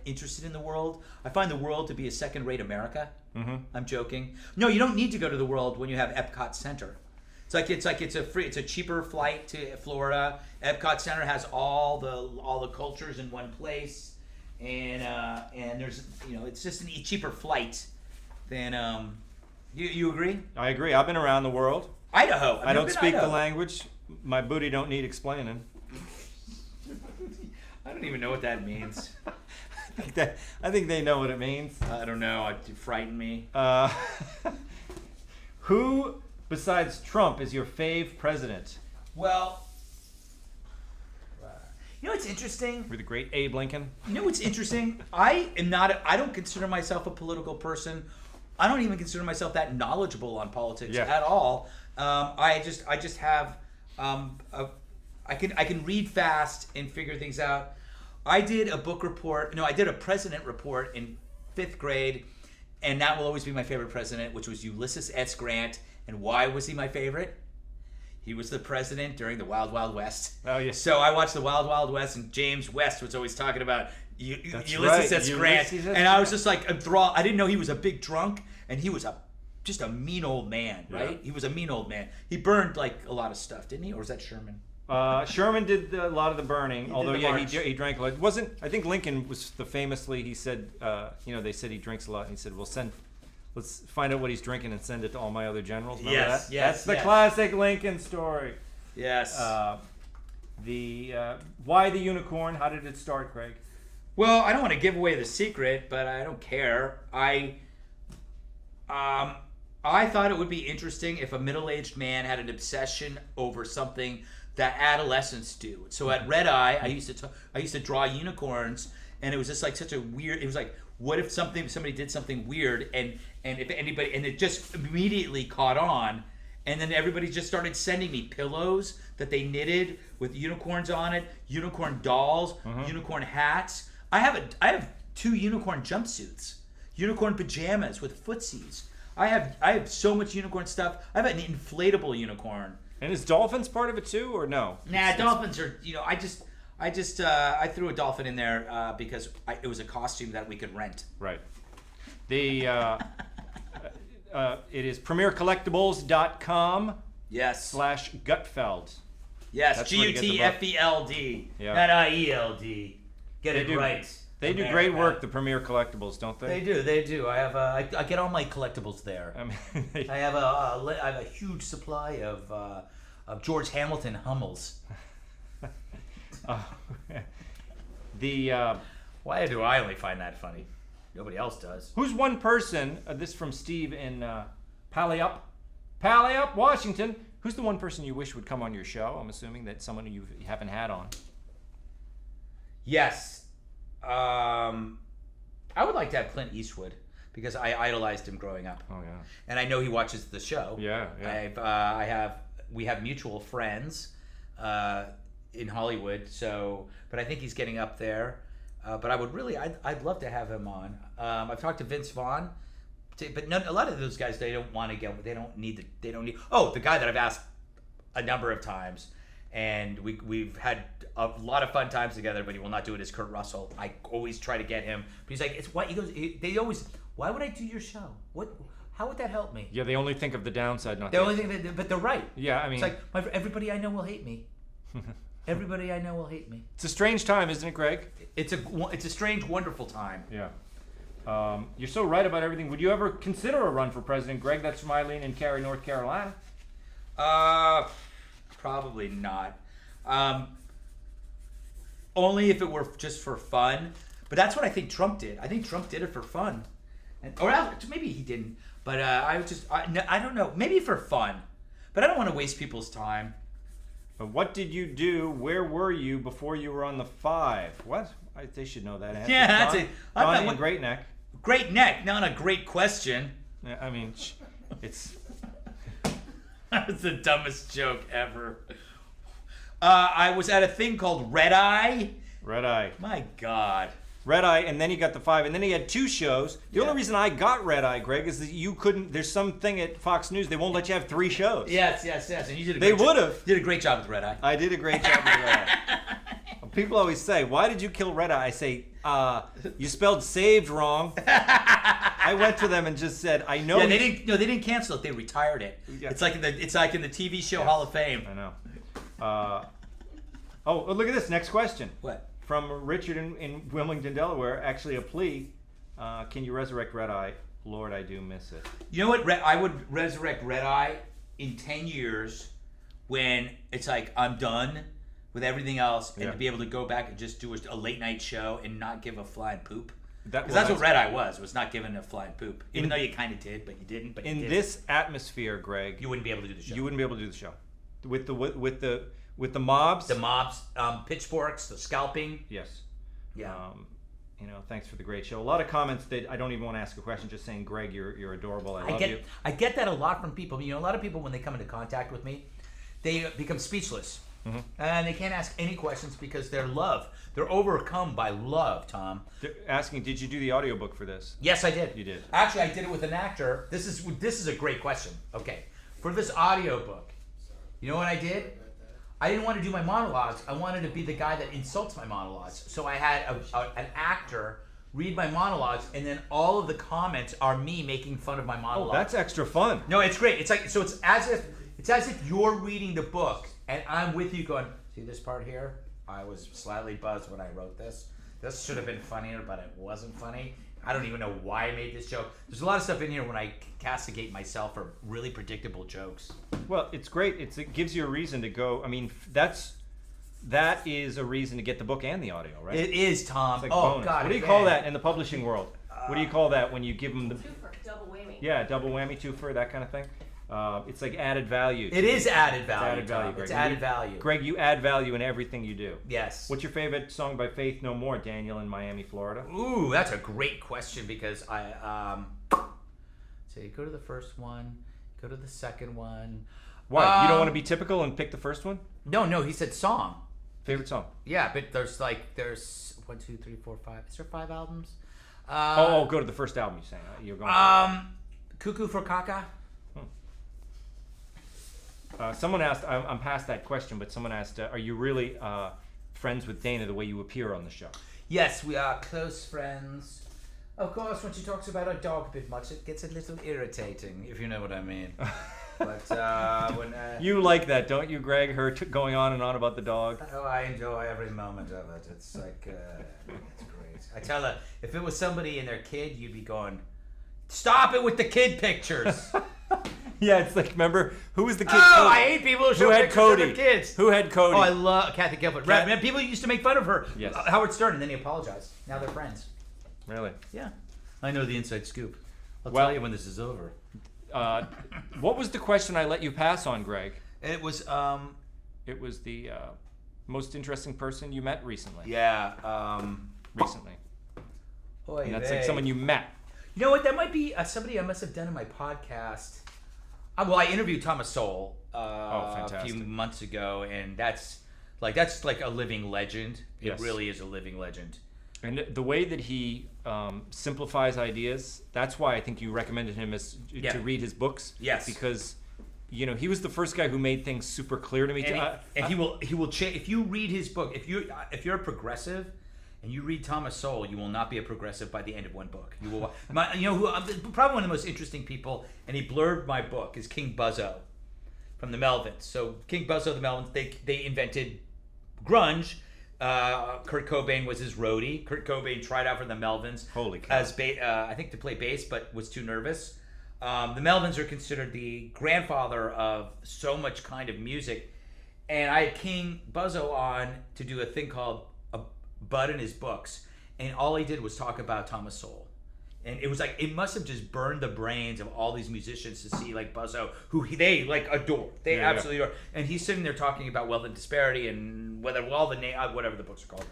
interested in the world. I find the world to be a second-rate America. Mm-hmm. I'm joking. No, you don't need to go to the world when you have Epcot Center. It's a cheaper flight to Florida. Epcot Center has all the cultures in one place, and there's it's just a cheaper flight than you agree? I agree. I've been around the world. Idaho. I don't speak the language. My booty don't need explaining. I don't even know what that means. I think they know what it means. I don't know. You frighten me. Who besides Trump is your fave president? Well, what's interesting? With the great Abe Lincoln. What's interesting? I don't consider myself a political person. I don't even consider myself that knowledgeable on politics at all. I just have I can read fast and figure things out. I did a book report. No, I did a president report in 5th grade, and that will always be my favorite president, which was Ulysses S. Grant. And why was he my favorite? He was the president during the Wild Wild West. Oh, yes. So I watched the Wild Wild West, and James West was always talking about Ulysses S. Grant. And I was just like enthralled. I didn't know he was a big drunk, and he was just a mean old man, right? Yeah. He was a mean old man. He burned like a lot of stuff, didn't he? Or was that Sherman? Sherman did a lot of the burning, he drank a lot. I think Lincoln was famously, he said, they said he drinks a lot, and he said, let's find out what he's drinking and send it to all my other generals. Remember that? Yes. That's the classic Lincoln story. Yes. Why the unicorn? How did it start, Greg? Well, I don't want to give away the secret, but I don't care. I thought it would be interesting if a middle-aged man had an obsession over something that adolescents do. So at Redeye, I used to draw unicorns, and it was just like such a weird. It was like, what if somebody did something weird, and if anybody, and it just immediately caught on, and then everybody just started sending me pillows that they knitted with unicorns on it, unicorn dolls, unicorn hats. I have 2 unicorn jumpsuits, unicorn pajamas with footsies. I have so much unicorn stuff. I have an inflatable unicorn. And is dolphins part of it too, or no? Nah, dolphins are. I threw a dolphin in there because it was a costume that we could rent. Right. It is premiercollectibles.com. Yes. /Gutfeld. Yes. Gutfeld. Yeah. Not IELD. Get it right. They do great work, the Premier Collectibles, don't they? They do. I have I get all my collectibles there. I have a huge supply of George Hamilton Hummels. Why do I only find that funny? Nobody else does. Who's one person? This from Steve in Puyallup, Washington. Who's the one person you wish would come on your show? I'm assuming that someone you haven't had on. Yes. I would like to have Clint Eastwood. because I idolized him growing up. Oh yeah. And I know he watches the show. Yeah. We have mutual friends in Hollywood. So, but I think he's getting up there. But I'd love to have him on. I've talked to Vince Vaughn, but a lot of those guys, they don't want to get. They don't need. Oh, the guy that I've asked a number of times, and we've had a lot of fun times together, but he will not do it, is Kurt Russell. I always try to get him, but he's like, it's what he goes. They always, why would I do your show? What? How would that help me? Yeah, they only think of the downside, not the only thing. But they're right. Yeah, I mean, it's like everybody I know will hate me. Everybody I know will hate me. It's a strange time, isn't it, Greg? It's a strange, wonderful time. Yeah. You're so right about everything. Would you ever consider a run for president, Greg? That's from Eileen in Cary, North Carolina. Probably not. Only if it were just for fun. But that's what I think Trump did. I think Trump did it for fun. Or maybe he didn't. But I don't know. Maybe for fun. But I don't want to waste people's time. But what did you do? Where were you before you were on the 5? What? They should know that answer. Yeah, that's it. Donnie in Great Neck. Great Neck, not a great question. Yeah, I mean, it's... That's the dumbest joke ever. I was at a thing called Redeye. Redeye. My God. Redeye, and then he got the 5, and then he had 2 shows. The only reason I got Redeye, Greg, is that you couldn't. There's something at Fox News, they won't let you have 3 shows. Yes. And you did. They would have. Did a great job with Redeye. I did a great job with Redeye. People always say, "Why did you kill Redeye?" I say, "You spelled saved wrong." I went to them and just said, "I know." Yeah, they didn't. No, they didn't cancel it. They retired it. Yeah. It's like in the TV show Hall of Fame. I know. Oh, look at this. Next question. What? From Richard in Wilmington, Delaware. Actually, a plea. Can you resurrect Redeye? Lord, I do miss it. You know what? I would resurrect Redeye in 10 years when it's like I'm done with everything else, and to be able to go back and just do a late night show and not give a flying poop. Because that's what Redeye was not giving a flying poop. Even though you kind of did, but you didn't. But in this atmosphere, Greg, you wouldn't be able to do the show. You wouldn't be able to do the show with the mobs. The mobs, pitchforks, the scalping. Yes. Yeah. Thanks for the great show. A lot of comments that I don't even want to ask a question. Just saying, Greg, you're adorable. I love you. I get that a lot from people. A lot of people when they come into contact with me, they become speechless. Mm-hmm. And they can't ask any questions because they're overcome by love, Tom. They're asking, did you do the audiobook for this? Yes, I did. You did. Actually, I did it with an actor. This is a great question. Okay. For this audiobook, you know what I did? I didn't want to do my monologues. I wanted to be the guy that insults my monologues. So I had an actor read my monologues, and then all of the comments are me making fun of my monologues. Oh, that's extra fun. No, it's great. It's as if you're reading the book. And I'm with you going, see this part here? I was slightly buzzed when I wrote this. This should have been funnier, but it wasn't funny. I don't even know why I made this joke. There's a lot of stuff in here when I castigate myself for really predictable jokes. Well, it's great. It gives you a reason to go. I mean, that is a reason to get the book and the audio, right? It is, Tom. It's like oh, bonus. God. What do you call that in the publishing world? What do you call that when you give them the... Twofer, double whammy. Yeah, double whammy, twofer, that kind of thing. It's like added value. It is added value. It's added value, Greg. It's added value. Greg, you add value in everything you do. Yes. What's your favorite song by Faith No More, Daniel in Miami, Florida? Ooh, that's a great question because I so you go to the first one, go to the second one. Why? You don't want to be typical and pick the first one? No, he said song. Favorite song? Yeah, but there's 1, 2, 3, 4, 5. Is there 5 albums? Go to the first album you're saying. You're going Cuckoo for Caca. Someone asked, I'm past that question, but someone asked, are you really friends with Dana the way you appear on the show? Yes, we are close friends. Of course, when she talks about her dog a bit much, it gets a little irritating, if you know what I mean. But when you like that, don't you, Greg? Her going on and on about the dog. Oh, I enjoy every moment of it. It's like it's great. I tell her, if it was somebody and their kid, you'd be going, "Stop it with the kid pictures." Yeah, it's like, remember, who was the kid? Oh, I hate people who show pictures Cody? of their kids. Who had Cody? Oh, I love Kathy Gilbert. Man, people used to make fun of her. Yes. Howard Stern, and then he apologized. Now they're friends. Really? Yeah. I know the inside scoop. I'll tell you when this is over. What was the question I let you pass on, Greg? It was the most interesting person you met recently. Yeah. Recently. Oy and that's like someone you met. You know what? That might be somebody I must have done in my podcast. Well, I interviewed Thomas Sowell a few months ago, and that's like a living legend. It really is a living legend. And the way that he simplifies ideas, that's why I think you recommended him to read his books. Yes. Because, he was the first guy who made things super clear to me. And he will change. If you read his book, if you're a progressive and you read Thomas Sowell, you will not be a progressive by the end of one book. You will. Probably one of the most interesting people, and he blurbed my book, is King Buzzo from the Melvins. So King Buzzo, the Melvins, they invented grunge. Kurt Cobain was his roadie. Kurt Cobain tried out for the Melvins. Holy cow. As I think to play bass, but was too nervous. The Melvins are considered the grandfather of so much kind of music. And I had King Buzzo on to do a thing called a Bud in his books. And all he did was talk about Thomas Sowell. And it was like, it must have just burned the brains of all these musicians to see like Buzzo, who they like adore. They absolutely adore. And he's sitting there talking about wealth and disparity and whatever the books are called.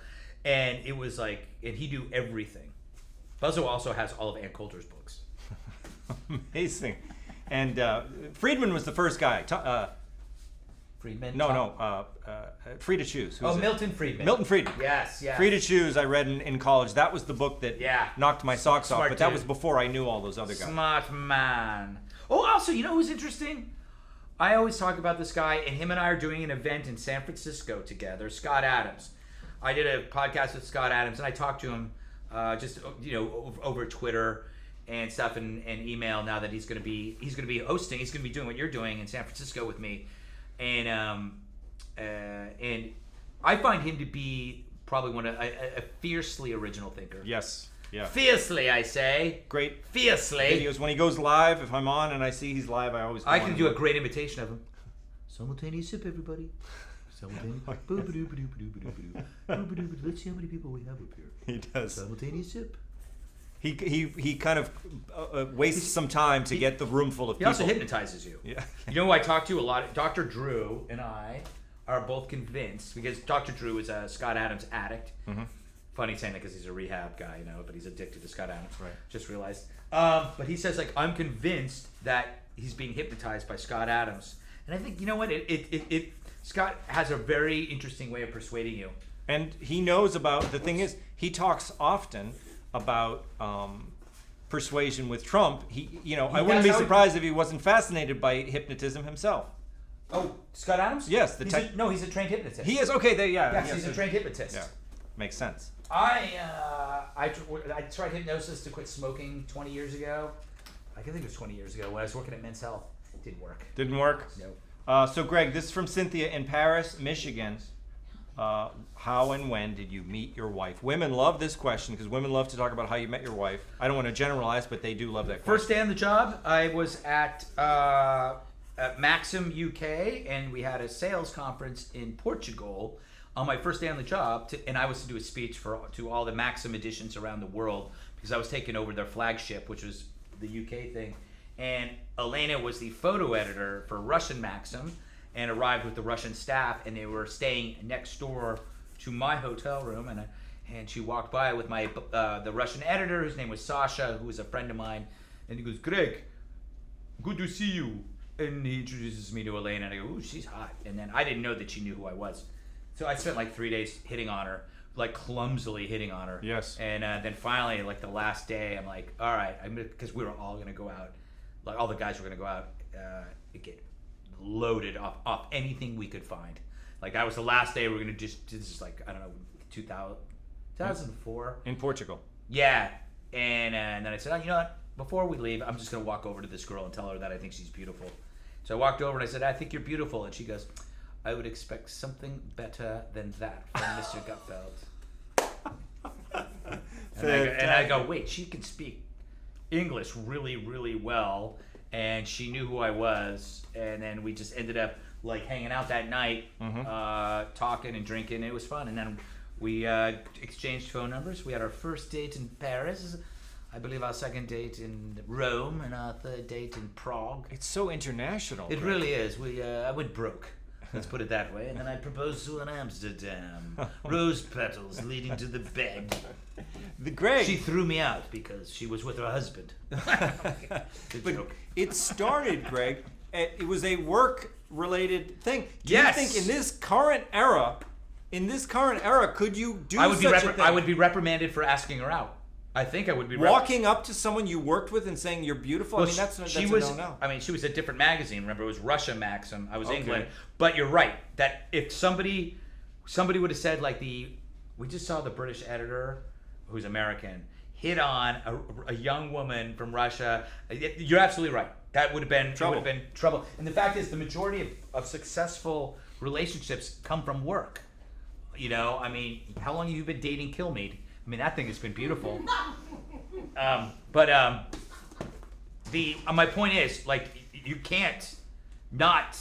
And it was like, and he knew everything. Buzzo also has all of Ann Coulter's books. Amazing. And Friedman was the first guy. Friedman? No. Free to Choose. Milton Friedman. Milton Friedman. Yes. Free to Choose, I read in college. That was the book that knocked my socks off, but that was before I knew all those other guys. Smart man. Oh, also, you know who's interesting? I always talk about this guy, and him and I are doing an event in San Francisco together, Scott Adams. I did a podcast with Scott Adams, and I talked to him over Twitter and stuff and email now that he's going to be hosting. He's going to be doing what you're doing in San Francisco with me. And I find him to be probably a fiercely original thinker. Yes. Yeah. Fiercely, I say. Great. Fiercely. Videos when he goes live. If I'm on and I see he's live, I always. I can do a great imitation of him. Simultaneous sip, everybody. Simultaneous. Let's see how many people we have up here. He does. Simultaneous sip. He kind of wastes some time to get the room full of people. He also hypnotizes you. Yeah. You know who I talk to a lot? Dr. Drew and I are both convinced, because Dr. Drew is a Scott Adams addict. Mm-hmm. Funny saying that because he's a rehab guy, but he's addicted to Scott Adams. Right. Just realized. But he says, like, I'm convinced that he's being hypnotized by Scott Adams. And I think, you know what? Scott has a very interesting way of persuading you. And he knows about, the thing is, he talks often about persuasion with Trump. I wouldn't be surprised if he wasn't fascinated by hypnotism himself. Oh, Scott Adams? Yes. He's a trained hypnotist. He is? Okay, Yes, he's a trained hypnotist. Yeah, makes sense. I tried hypnosis to quit smoking 20 years ago. I think it was 20 years ago when I was working at Men's Health. It didn't work. Didn't work? No. So, Greg, this is from Cynthia in Paris, Michigan. How and when did you meet your wife? Women love this question because women love to talk about how you met your wife. I don't want to generalize, but they do love that question. First day on the job, I was at Maxim, UK, and we had a sales conference in Portugal on my first day on the job, and I was to do a speech to all the Maxim editions around the world because I was taking over their flagship, which was the UK thing. And Elena was the photo editor for Russian Maxim and arrived with the Russian staff, and they were staying next door to my hotel room, and she walked by with my the Russian editor, whose name was Sasha, who was a friend of mine, and he goes, Greg, good to see you. And he introduces me to Elena, and I go, ooh, she's hot. And then I didn't know that she knew who I was. So I spent like 3 days hitting on her, like clumsily hitting on her. Yes. And then finally, like the last day, I'm like, all right, because we were all going to go out, like all the guys were going to go out and get loaded off anything we could find. Like that was the last day we were going to this is like, I don't know, 2004. In Portugal. Yeah. And then I said, you know what? Before we leave, I'm just going to walk over to this girl and tell her that I think she's beautiful. So I walked over and I said, I think you're beautiful. And she goes, I would expect something better than that from Mr. Gutfeld. And I go, wait, she can speak English really, really well. And she knew who I was. And then we just ended up like hanging out that night, talking and drinking. It was fun. And then we exchanged phone numbers. We had our first date in Paris. I believe our second date in Rome, and our third date in Prague. It's so international. It really is. I went broke. Let's put it that way. And then I proposed to her in Amsterdam. Rose petals leading to the bed. Greg. She threw me out because she was with her husband. But it started, Greg. It was a work-related thing. Do yes. you think in this current era, could you do such a thing? I would be reprimanded for asking her out. I think I would be walking up to someone you worked with and saying you're beautiful. Well, I mean, that's a no-no. I mean, she was a different magazine. Remember, it was Russia Maxim. I was England. But you're right that if somebody would have said like we just saw the British editor, who's American, hit on a young woman from Russia. You're absolutely right. That would have been trouble. And the fact is, the majority of successful relationships come from work. You know, I mean, how long have you been dating Kilmeade? I mean, that thing has been beautiful. My point is, like, you can't not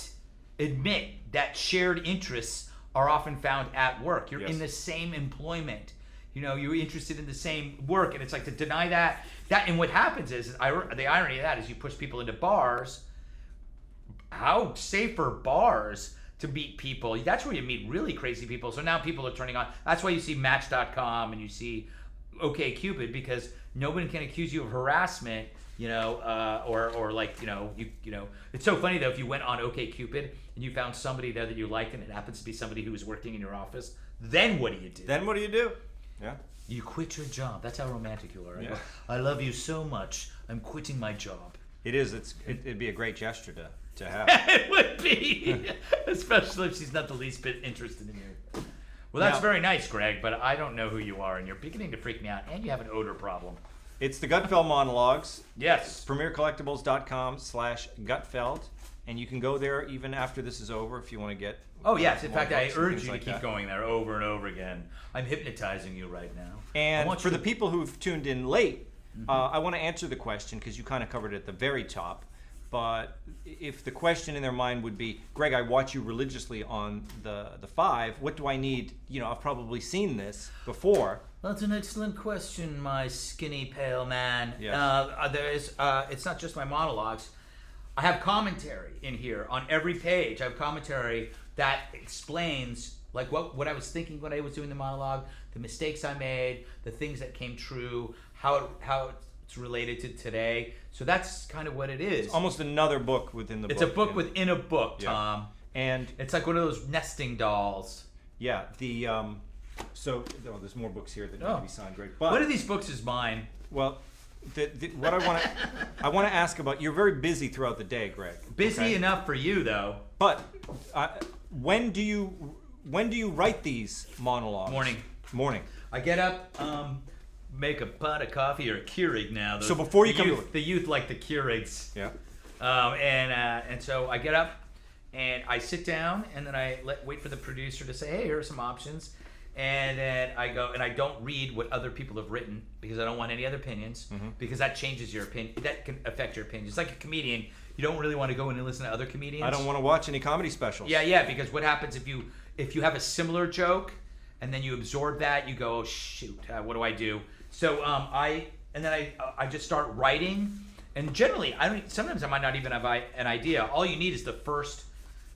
admit that shared interests are often found at work. You're in the same employment. You know, you're interested in the same work, and it's like to deny that. And what happens is, the irony of that is you push people into bars. How safe are bars to meet people? That's where you meet really crazy people. So now people are turning on. That's why you see Match.com and you see OkCupid, because nobody can accuse you of harassment, you know, or like, you know. It's so funny though, if you went on OkCupid and you found somebody there that you liked and it happens to be somebody who was working in your office, then what do you do? Yeah. You quit your job. That's how romantic you are. Right? Yeah. I love you so much. I'm quitting my job. It is. It'd be a great gesture to have. It would be, especially if she's not the least bit interested in you. Well, that's very nice, Greg, but I don't know who you are, and you're beginning to freak me out, and you have an odor problem. It's the Gutfeld Monologues. Yes. PremierCollectibles.com/Gutfeld, and you can go there even after this is over if you want to get. Oh yes, in fact, I urge you to keep going there over and over again. I'm hypnotizing you right now. And for the people who've tuned in late, I want to answer the question because you kind of covered it at the very top. But if the question in their mind would be, Greg, I watch you religiously on the 5. What do I need? You know, I've probably seen this before. That's an excellent question, my skinny pale man. Yes. It's not just my monologues. I have commentary in here on every page. I have commentary that explains like what I was thinking when I was doing the monologue, the mistakes I made, the things that came true, how it's related to today. So that's kind of what it is. It's almost another book within the book. It's a book within a book, Tom. And it's like one of those nesting dolls. Yeah. There's more books here that need to be signed, Greg. But one of these books is mine. Well, what I want to ask about. You're very busy throughout the day, Greg. Busy enough for you, though. But when do you write these monologues? Morning. I get up, make a pot of coffee or a Keurig now. So before you the youth like the Keurigs. Yeah. And so I get up and I sit down and then I wait for the producer to say, hey, here are some options. And then I go and I don't read what other people have written because I don't want any other opinions, because that changes your opinion. That can affect your opinion. It's like a comedian. You don't really want to go in and listen to other comedians. I don't want to watch any comedy specials. Yeah, because what happens if you have a similar joke and then you absorb that, you go, oh, shoot, what do I do? So I just start writing, and generally sometimes I might not even have an idea. All you need is the first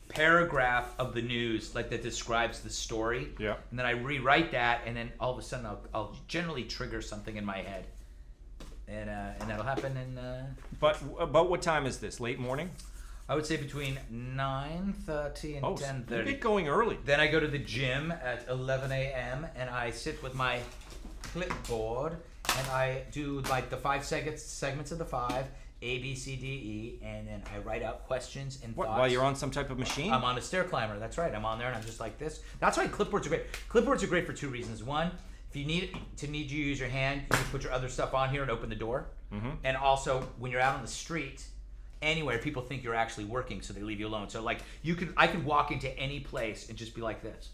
paragraph of the news, like that describes the story. Yeah. And then I rewrite that, and then all of a sudden I'll generally trigger something in my head, and that'll happen. But what time is this? Late morning? I would say between 9:30 and 10:30. You get going early. Then I go to the gym at 11 a.m. and I sit with my clipboard and I do like the 5 segments of the 5, A, B, C, D, E, and then I write out questions and thoughts. While you're on some type of machine? I'm on a stair climber. That's right. I'm on there and I'm just like this. That's why clipboards are great. Clipboards are great for 2 reasons. One, if you need you use your hand, you can put your other stuff on here and open the door. And also, when you're out on the street, anywhere, people think you're actually working, so they leave you alone. So like I could walk into any place and just be like this.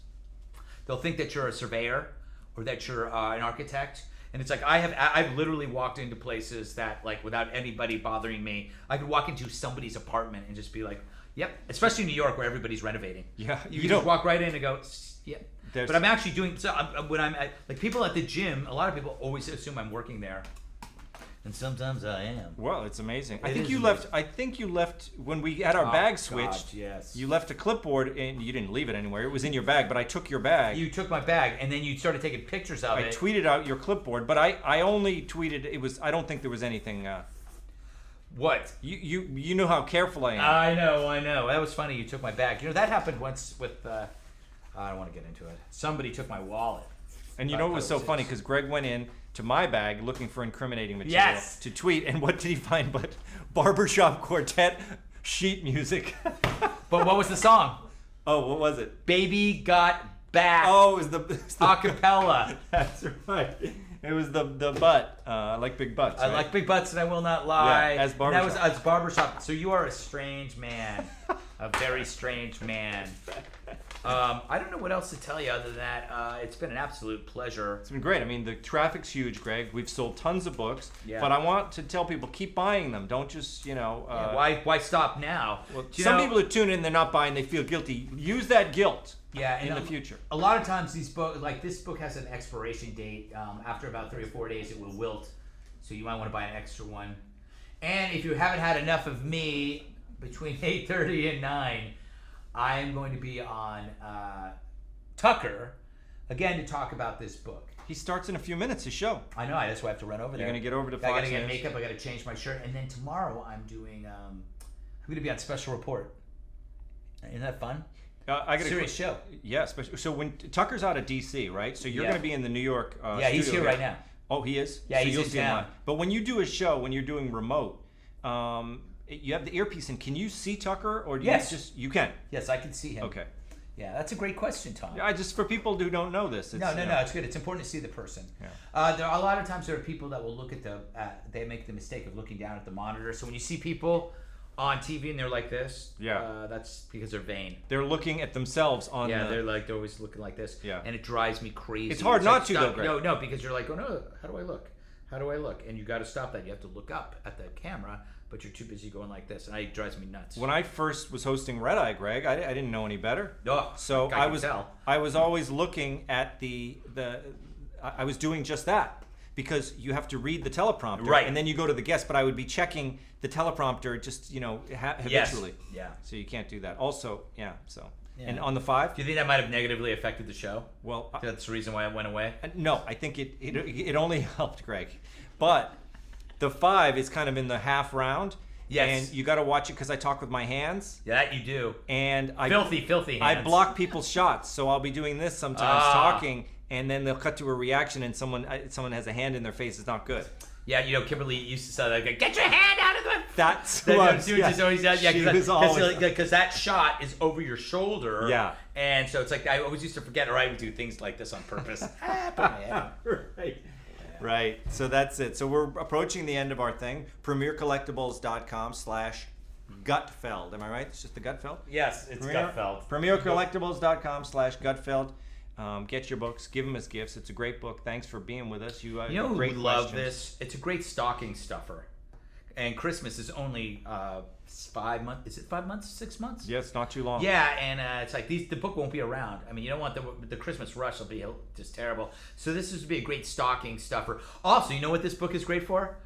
They'll think that you're a surveyor or that you're an architect, and it's like I've literally walked into places that like without anybody bothering me, I could walk into somebody's apartment and just be like, yep. Especially in New York where everybody's renovating. Yeah, you just walk right in and go, yep. But I'm actually doing when I'm at, like people at the gym. A lot of people always assume I'm working there. And sometimes I am. Well, it's amazing. I think you left when we had our bag switched. God, yes. You left a clipboard, and you didn't leave it anywhere. It was in your bag, but I took your bag. You took my bag, and then you started taking pictures of it. I tweeted out your clipboard, but I only tweeted it was. I don't think there was anything. What? You know how careful I am. I know. That was funny. You took my bag. You know that happened once with. I don't want to get into it. Somebody took my wallet. And you know it was so funny because Greg went in to my bag looking for incriminating material to tweet, and what did he find but barbershop quartet sheet music? But what was the song? Oh, what was it? Baby Got Back. Oh, it was the acapella. That's right. It was the butt. I like big butts. I like big butts, and I will not lie. Yeah, as barbershop. That was as barbershop. So you are a strange man, a very strange man. I don't know what else to tell you other than that. It's been an absolute pleasure. It's been great. I mean, the traffic's huge, Greg. We've sold tons of books, but I want to tell people, keep buying them. Don't just, why stop now? Well, some people are tuning in, they're not buying, they feel guilty. Use that guilt in the future. A lot of times these books, like this book has an expiration date. After about 3 or 4 days, it will wilt. So you might want to buy an extra one. And if you haven't had enough of me between 8:30 and 9, I am going to be on Tucker again to talk about this book. He starts in a few minutes, his show. I know. That's why I have to run over there. You're going to get over to Fox I got to News. get makeup. I got to change my shirt. And then tomorrow I'm doing, I'm going to be on Special Report. Isn't that fun? I got serious show. Yeah, special. So when Tucker's out of D.C., right? So you're going to be in the New York yeah, he's here right now. Oh, he is? Yeah, so he's you'll in see town. him live. But when you do a show, when you're doing remote, you have the earpiece in. Can you see Tucker, or do you just you can? Yes, I can see him. Okay. Yeah, that's a great question, Tom. Yeah, just for people who don't know this. No, it's good. It's important to see the person. Yeah. There are a lot of times there are people that will look at they make the mistake of looking down at the monitor. So when you see people on TV and they're like this, that's because they're vain. They're looking at themselves on. Yeah, they're always looking like this. Yeah, and it drives me crazy. It's hard not to though, Greg. No, because you're like, oh no, how do I look? How do I look? And you got to stop that. You have to look up at the camera, but you're too busy going like this, and it drives me nuts. When I first was hosting Redeye, Greg, I didn't know any better. Oh, so I was always looking at I was doing just that because you have to read the teleprompter, right? And then you go to the guest. But I would be checking the teleprompter just habitually. Yes. Yeah. So you can't do that. Also, so. Yeah. And on the 5, do you think that might have negatively affected the show? Well, that's the reason why it went away. No, I think it only helped, Greg. But the 5 is kind of in the half round. Yes. And you got to watch it because I talk with my hands. Yeah, that you do. And filthy hands. I block people's shots, so I'll be doing this sometimes, talking, and then they'll cut to a reaction, and someone has a hand in their face. It's not good. Yeah, Kimberly used to say like, "Get your hand out of the." That's what she always said. Yeah, because that shot is over your shoulder. Yeah, and so it's like I always used to forget, or I would do things like this on purpose. Right. So that's it. So we're approaching the end of our thing. PremierCollectibles.com/Gutfeld. Am I right? It's just the Gutfeld? Yes, it's Gutfeld. PremierCollectibles.com/Gutfeld. Get your books. Give them as gifts. It's a great book. Thanks for being with us. You know who would love this? It's a great stocking stuffer. And Christmas is only 5 months. Is it 5 months? 6 months? Yeah, it's not too long. Yeah, and it's like the book won't be around. I mean, you don't want the Christmas rush will be just terrible. So this would be a great stocking stuffer. Also, you know what this book is great for?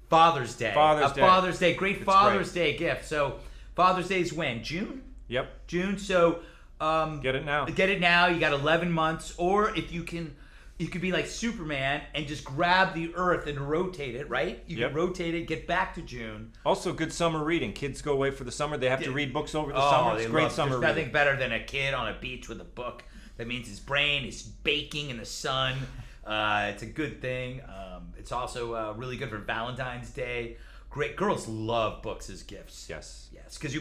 Father's Day. Father's Day. Great Father's Day gift. So Father's Day is when? June? Yep. June. So get it now. Get it now. You got 11 months. Or if you can... You could be like Superman and just grab the Earth and rotate it, right? You can rotate it, get back to June. Also, good summer reading. Kids go away for the summer. They have to read books over the summer. It's great summer reading. There's nothing better than a kid on a beach with a book. That means his brain is baking in the sun. It's a good thing. It's also really good for Valentine's Day. Great. Girls love books as gifts. Yes. Yes, because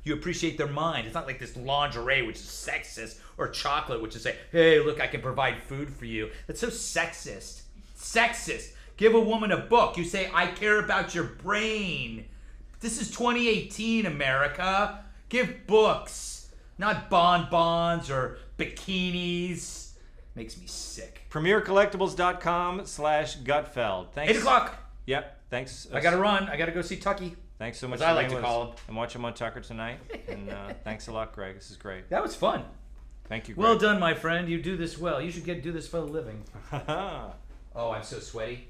you appreciate their mind. It's not like this lingerie, which is sexist, or chocolate, which is say, hey, look, I can provide food for you. That's so sexist. Sexist. Give a woman a book. You say, I care about your brain. This is 2018, America. Give books, not bonbons or bikinis. Makes me sick. PremierCollectibles.com/Gutfeld. Thanks. 8 o'clock. Yep. Thanks. I got to run. I got to go see Tucky. Thanks so much. As I like to call him. And watch him on Tucker tonight. And thanks a lot, Greg. This is great. That was fun. Thank you, Greg. Well done, my friend. You do this well. You should do this for a living. Oh, I'm so sweaty.